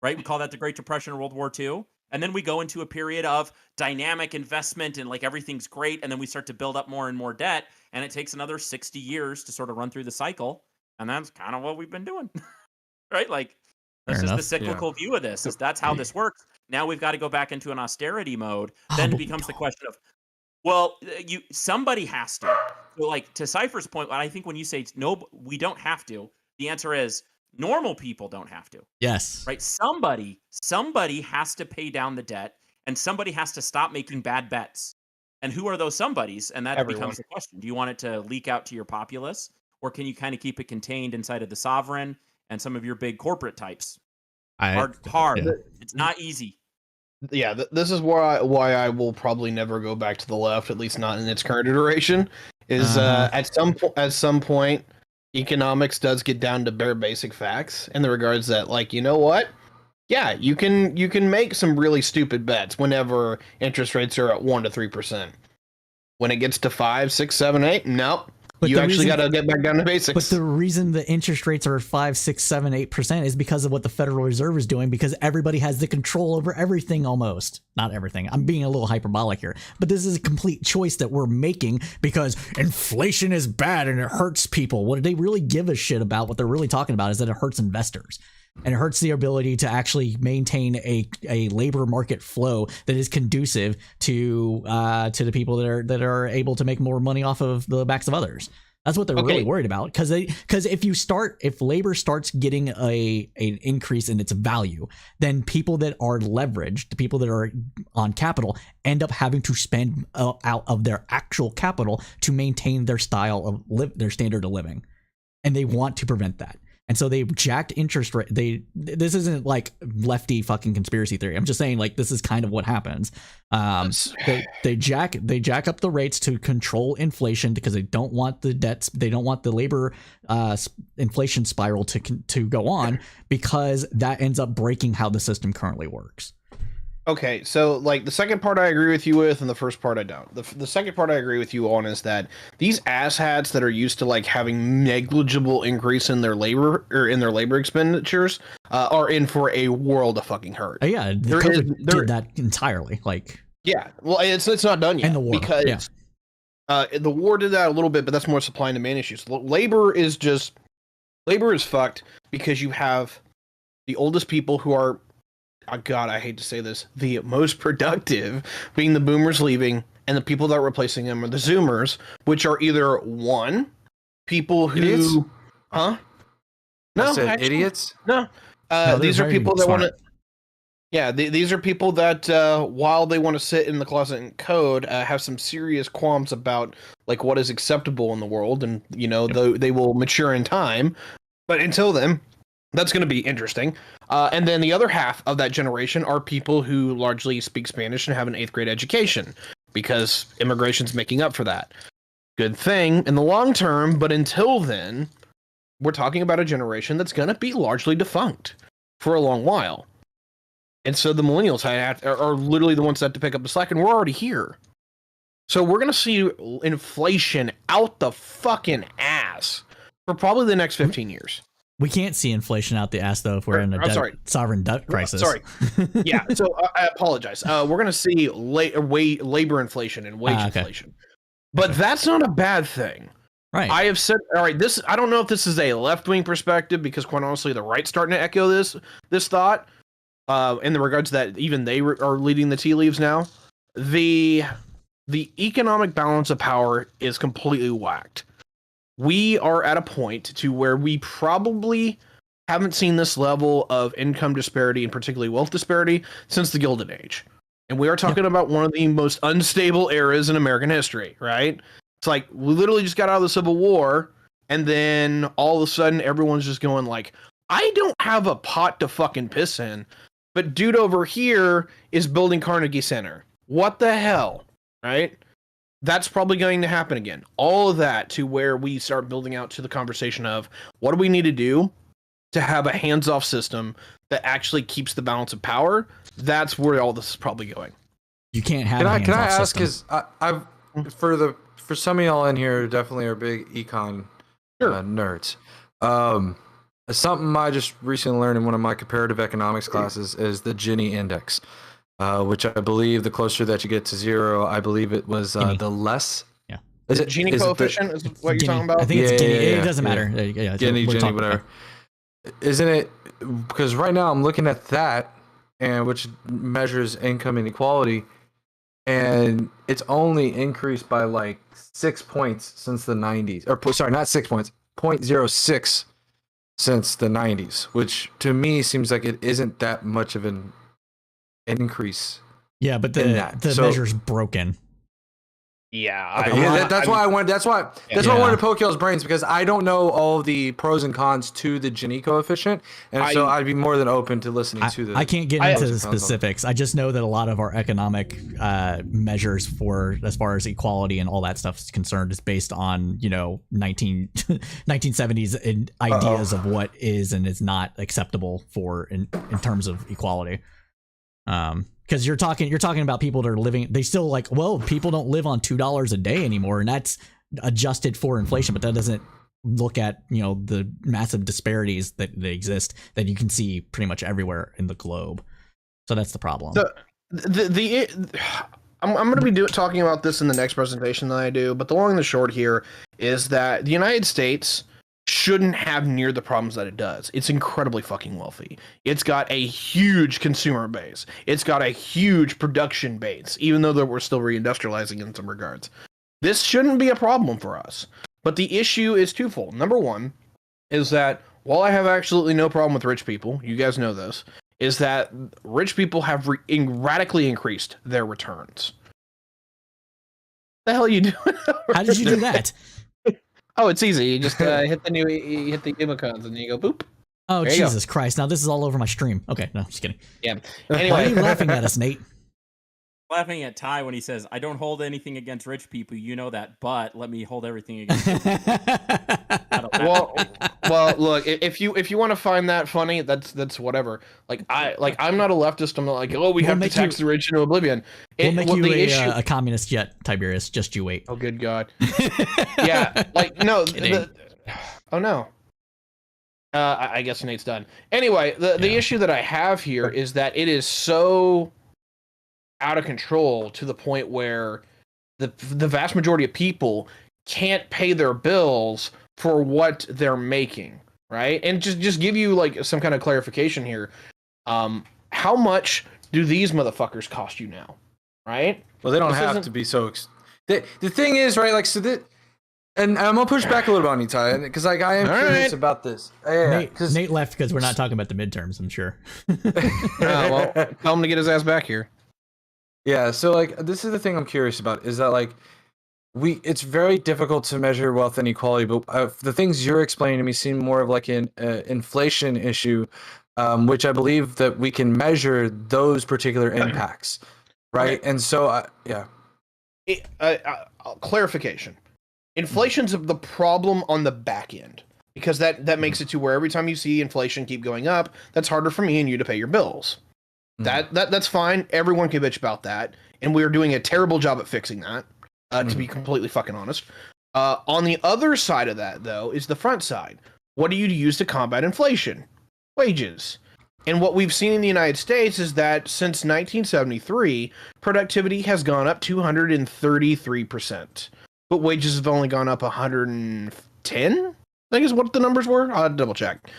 right? We call that the Great Depression or World War II. And then we go into a period of dynamic investment and like everything's great. And then we start to build up more and more debt. And it takes another 60 years to sort of run through the cycle. And that's kind of what we've been doing, right? Like, that's Fair just enough. the cyclical view of this. Is that's how this works. Now we've got to go back into an austerity mode. Then it becomes the question of, well, somebody has to. So, like, to Cypher's point, I think when you say no, we don't have to, the answer is normal people don't have to. Yes. Right? Somebody has to pay down the debt, and somebody has to stop making bad bets. And who are those somebodies? And that Everyone. becomes the question. Do you want it to leak out to your populace, or can you kind of keep it contained inside of the sovereign and some of your big corporate types? Hard. Yeah. It's not easy. Yeah, this is why I will probably never go back to the left, at least not in its current iteration. Is at some point, economics does get down to bare basic facts in the regards that, like, you know what? Yeah, you can make some really stupid bets whenever interest rates are at 1 to 3%. When it gets to 5, 6, 7, 8, nope. But You the actually reason- got to get back down to basics. But the reason the interest rates are 5, 6, 7, 8% is because of what the Federal Reserve is doing, because everybody has the control over everything almost. Not everything. I'm being a little hyperbolic here. But this is a complete choice that we're making because inflation is bad and it hurts people. What they really give a shit about, what they're really talking about, is that it hurts investors. And it hurts the ability to actually maintain a labor market flow that is conducive to the people that are able to make more money off of the backs of others. That's what they're really worried about, because if labor starts getting an increase in its value, then people that are leveraged, the people that are on capital, end up having to spend out of their actual capital to maintain their style of their standard of living, and they want to prevent that. And so they jacked interest rate. This isn't like lefty fucking conspiracy theory. I'm just saying, like, this is kind of what happens. They jack up the rates to control inflation because they don't want the debts. They don't want the labor inflation spiral to go on, because that ends up breaking how the system currently works. Okay, so like the second part I agree with you with, and the first part I don't. The second part I agree with you on is that these asshats that are used to like having negligible increase in their labor expenditures are in for a world of fucking hurt. Yeah, COVID did that entirely. Like, yeah, well, it's not done yet, and the war, because the war did that a little bit, but that's more supply and demand issues. Labor is fucked because you have the oldest people who are, oh God, I hate to say this, the most productive being the boomers leaving, and the people that are replacing them are the zoomers, which are either one, people who, Idiots? No, I said actually, idiots. No, No, these are they're people that want to. Yeah, these are people that, while they want to sit in the closet and code, have some serious qualms about like what is acceptable in the world, and they will mature in time. But until then, that's going to be interesting. And then the other half of that generation are people who largely speak Spanish and have an 8th grade education because immigration's making up for that. Good thing in the long term, but until then, we're talking about a generation that's going to be largely defunct for a long while. And so the millennials are literally the ones that have to pick up the slack, and we're already here. So we're going to see inflation out the fucking ass for probably the next 15 years. We can't see inflation out the ass, though, if we're in a sovereign debt crisis. Sorry. Yeah, so I apologize. We're going to see labor inflation and wage inflation. But that's not a bad thing. Right. I have said, all right, I don't know if this is a left-wing perspective, because quite honestly, the right's starting to echo this thought. In the regards that even they are leading the tea leaves now, the economic balance of power is completely whacked. We are at a point to where we probably haven't seen this level of income disparity, and particularly wealth disparity, since the Gilded Age. And we are talking about one of the most unstable eras in American history, right? It's like we literally just got out of the Civil War, and then all of a sudden everyone's just going like, I don't have a pot to fucking piss in, but dude over here is building Carnegie Center. What the hell, right? That's probably going to happen again. All of that to where we start building out to the conversation of what do we need to do to have a hands-off system that actually keeps the balance of power. That's where all this is probably going. You can't have. Can I ask? Because I've for some of y'all in here definitely are big econ nerds. Something I just recently learned in one of my comparative economics classes is the Gini index, which I believe the closer that you get to zero, I believe it was the less. Yeah. Is it Gini coefficient? Is what you're talking about? I think it's Gini. It doesn't matter. Yeah, Gini, whatever. Isn't it? Because right now I'm looking at that, and which measures income inequality, and it's only increased by like 6 points since the 90s. Or sorry, not 6 points, 0.06 since the 90s, which to me seems like it isn't that much of an increase. Yeah, but the measure's broken. Yeah, okay, that's why I wanted to poke y'all's brains, because I don't know all the pros and cons to the Gini coefficient, and so I'd be more than open to listening to the. I can't get into the specifics. I just know that a lot of our economic measures for as far as equality and all that stuff is concerned is based on 1970s ideas of what is and is not acceptable for in terms of equality. Because you're talking about people that are living, they still like, well, people don't live on $2 a day anymore, and that's adjusted for inflation, but that doesn't look at the massive disparities that exist that you can see pretty much everywhere in the globe. So that's the problem. I'm going to be talking about this in the next presentation that I do, but the long and the short here is that the United States shouldn't have near the problems that it does. It's incredibly fucking wealthy. It's got a huge consumer base. It's got a huge production base, even though we're still reindustrializing in some regards. This shouldn't be a problem for us. But the issue is twofold. Number one is that while I have absolutely no problem with rich people, you guys know this, is that rich people have radically increased their returns. What the hell are you doing? How did you do that? Oh, it's easy. You just hit the emoticons and you go boop. Oh, Jesus Christ. Now this is all over my stream. Okay, no, just kidding. Yeah. Anyway. Why are you laughing at us, Nate? Laughing at Ty when he says, I don't hold anything against rich people. You know that, but let me hold everything against you. well, look, if you want to find that funny, that's whatever. I'm not a leftist. I'm not like, we have to tax the rich into oblivion. We'll make you a communist yet, Tiberius. Just you wait. Oh, good God. Yeah, no. Oh no. I guess Nate's done. Anyway, the issue that I have here is that it is so out of control to the point where the vast majority of people can't pay their bills for what they're making, right? And just give you like some kind of clarification here. How much do these motherfuckers cost you now, right? Well, they don't have to be so. The thing is, right? Like, so that And I'm gonna push back a little bit on you, Ty, because like I am All curious right. about this. Yeah, Nate left because we're not talking about the midterms, I'm sure. Well, tell him to get his ass back here. Yeah, so like this is the thing I'm curious about is that like it's very difficult to measure wealth inequality, but the things you're explaining to me seem more of like an inflation issue, which I believe that we can measure those particular impacts, right? Okay. And so yeah, Clarification. Inflation's the problem on the back end because that makes it to where every time you see inflation keep going up, that's harder for me and you to pay your bills. That's fine. Everyone can bitch about that, and we are doing a terrible job at fixing that. To be completely fucking honest. On the other side of that, though, is the front side. What do you use to combat inflation? Wages. And what we've seen in the United States is that since 1973, productivity has gone up 233%. But wages have only gone up 110, I think is what the numbers were. I'll double check.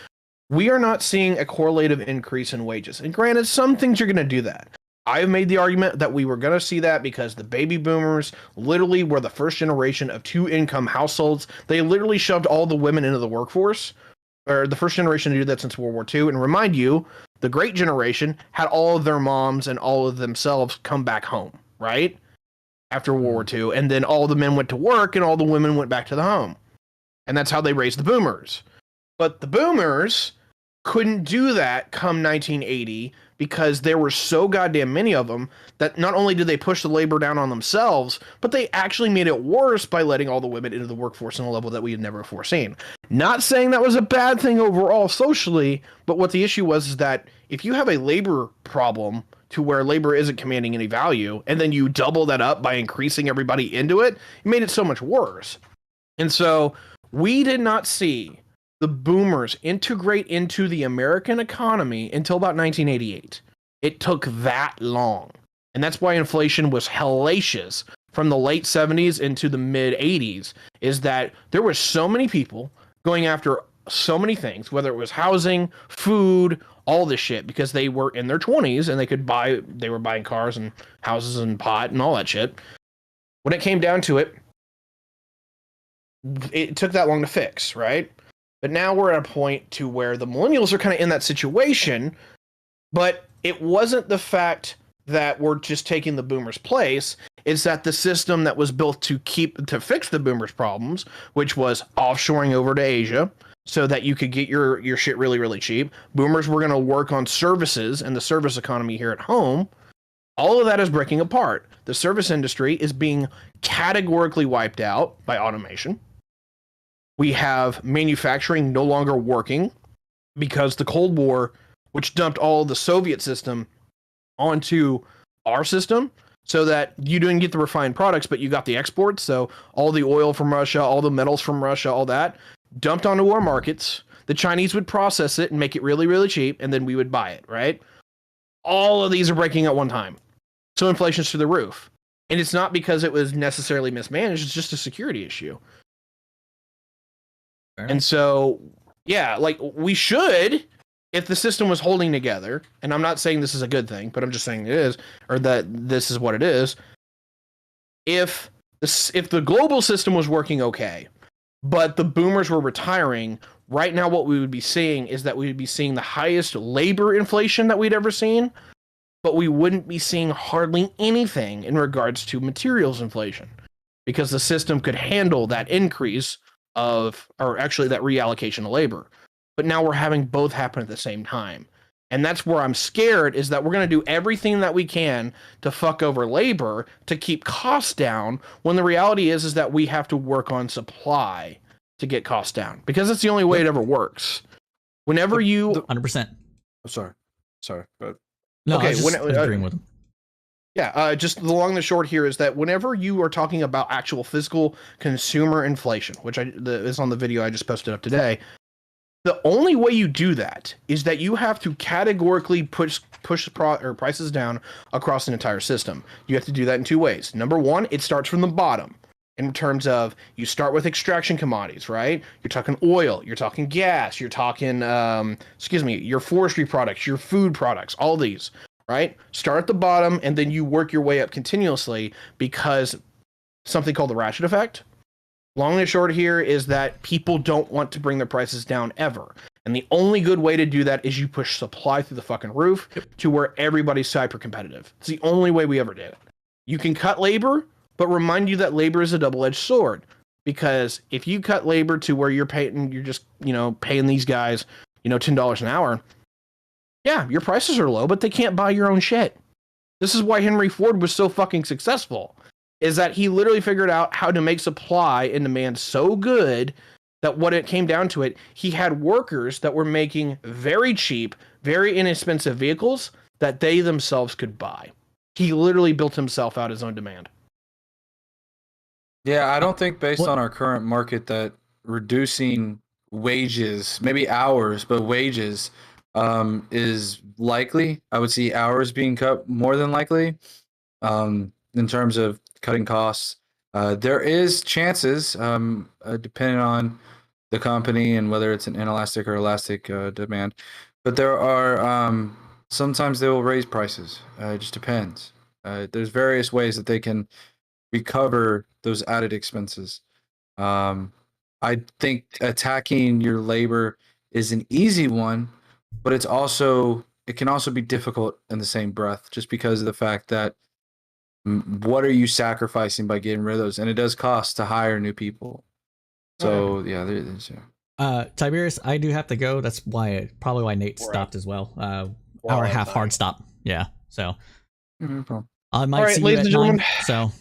We are not seeing a correlative increase in wages. And granted, some things are going to do that. I have made the argument that we were going to see that because the baby boomers literally were the first generation of two-income households. They literally shoved all the women into the workforce, or the first generation to do that since World War II. And remind you, the great generation had all of their moms and all of themselves come back home, right? After World War II. And then all the men went to work and all the women went back to the home. And that's how they raised the boomers. But the boomers couldn't do that come 1980 because there were so goddamn many of them that not only did they push the labor down on themselves, but they actually made it worse by letting all the women into the workforce on a level that we had never foreseen. Not saying that was a bad thing overall socially, but what the issue was is that if you have a labor problem to where labor isn't commanding any value, and then you double that up by increasing everybody into it, it made it so much worse. And so we did not see the boomers integrate into the American economy until about 1988. It took that long. And that's why inflation was hellacious from the late 70s into the mid 80s, is that there were so many people going after so many things, whether it was housing, food, all this shit, because they were in their 20s and they were buying cars and houses and pot and all that shit. When it came down to it, it took that long to fix, right? But now we're at a point to where the millennials are kind of in that situation, but it wasn't the fact that we're just taking the boomers' place. It's that the system that was built to fix the boomers' problems, which was offshoring over to Asia so that you could get your shit really, really cheap. Boomers were going to work on services and the service economy here at home. All of that is breaking apart. The service industry is being categorically wiped out by automation. We have manufacturing no longer working because the Cold War, which dumped all of the Soviet system onto our system so that you didn't get the refined products, but you got the exports. So all the oil from Russia, all the metals from Russia, all that dumped onto our markets. The Chinese would process it and make it really, really cheap, and then we would buy it, right? All of these are breaking at one time. So inflation's through the roof. And it's not because it was necessarily mismanaged, it's just a security issue. And so, yeah, like we should, if the system was holding together, and I'm not saying this is a good thing, but I'm just saying it is, or that this is what it is. If the global system was working okay, but the boomers were retiring, right now what we would be seeing is that we would be seeing the highest labor inflation that we'd ever seen, but we wouldn't be seeing hardly anything in regards to materials inflation because the system could handle that increase or actually that reallocation of labor. But now we're having both happen at the same time. And that's where I'm scared, is that we're going to do everything that we can to fuck over labor to keep costs down, when the reality is that we have to work on supply to get costs down, because that's the only way it ever works. Whenever you 100%. Sorry, but No, okay, I was just agreeing with him. Yeah, just the long and the short here is that whenever you are talking about actual physical consumer inflation, which is on the video I just posted up today, the only way you do that is that you have to categorically push prices down across an entire system. You have to do that in two ways. Number one, it starts from the bottom. In terms of, you start with extraction commodities, right? You're talking oil, you're talking gas, you're talking, your forestry products, your food products, all these, right? Start at the bottom and then you work your way up continuously, because something called the ratchet effect. Long and short here is that people don't want to bring their prices down ever. And the only good way to do that is you push supply through the fucking roof to where everybody's hyper competitive. It's the only way we ever did it. You can cut labor, but remind you that labor is a double-edged sword. Because if you cut labor to where you're just, paying these guys, $10 an hour, yeah, your prices are low, but they can't buy your own shit. This is why Henry Ford was so fucking successful, is that he literally figured out how to make supply and demand so good that when it came down to it, he had workers that were making very cheap, very inexpensive vehicles that they themselves could buy. He literally built himself out his own demand. Yeah, I don't think based on our current market that reducing wages, maybe hours, but wages is likely. I would see hours being cut more than likely in terms of cutting costs. There is chances, depending on the company and whether it's an inelastic or elastic demand. But there are sometimes they will raise prices. It just depends. There's various ways that they can recover those added expenses. I think attacking your labor is an easy one, but it can also be difficult in the same breath, just because of the fact that what are you sacrificing by getting rid of those? And it does cost to hire new people. So there's Tiberius, I do have to go. That's probably why Nate stopped as well. Hour and a half hard stop. Yeah. So no problem. I might All right, see ladies you and at 9. gentlemen. So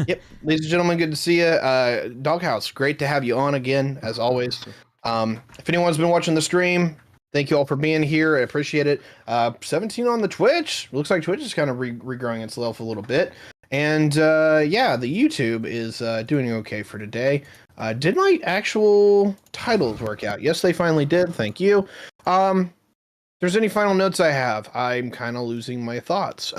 Yep, ladies and gentlemen, good to see you. Doghouse, great to have you on again, as always. If anyone's been watching the stream, thank you all for being here. I appreciate it. 17 on the Twitch. Looks like Twitch is kind of regrowing itself a little bit. And the YouTube is doing okay for today. Did my actual titles work out? Yes, they finally did. Thank you. If there's any final notes I have, I'm kind of losing my thoughts.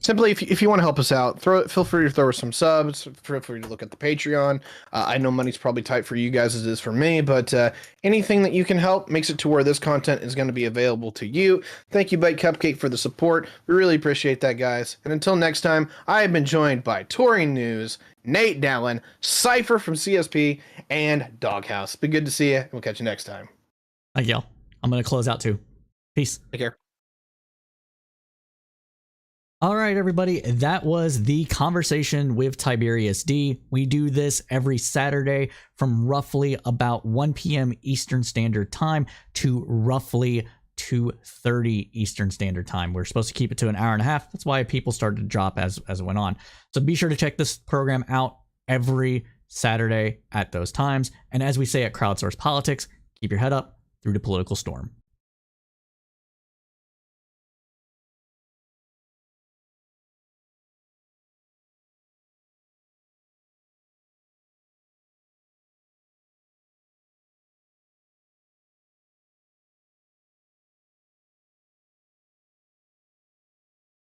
Simply, if you want to help us out, feel free to throw us some subs. Feel free to look at the Patreon. I know money's probably tight for you guys as it is for me, but anything that you can help makes it to where this content is going to be available to you. Thank you, Bite Cupcake, for the support. We really appreciate that, guys. And until next time, I have been joined by Touring News, Nate Dallin, Cypher from CSP, and Doghouse. Been good to see you, and we'll catch you next time. thank y'all. I'm going to close out too. Peace. Take care. All right, everybody, that was the conversation with Tiberius D. We do this every Saturday from roughly about 1 p.m. Eastern Standard Time to roughly 2:30 Eastern Standard Time. We're supposed to keep it to an hour and a half. That's why people started to drop as it went on. So be sure to check this program out every Saturday at those times. And as we say at Crowdsource Politics, keep your head up through the political storm.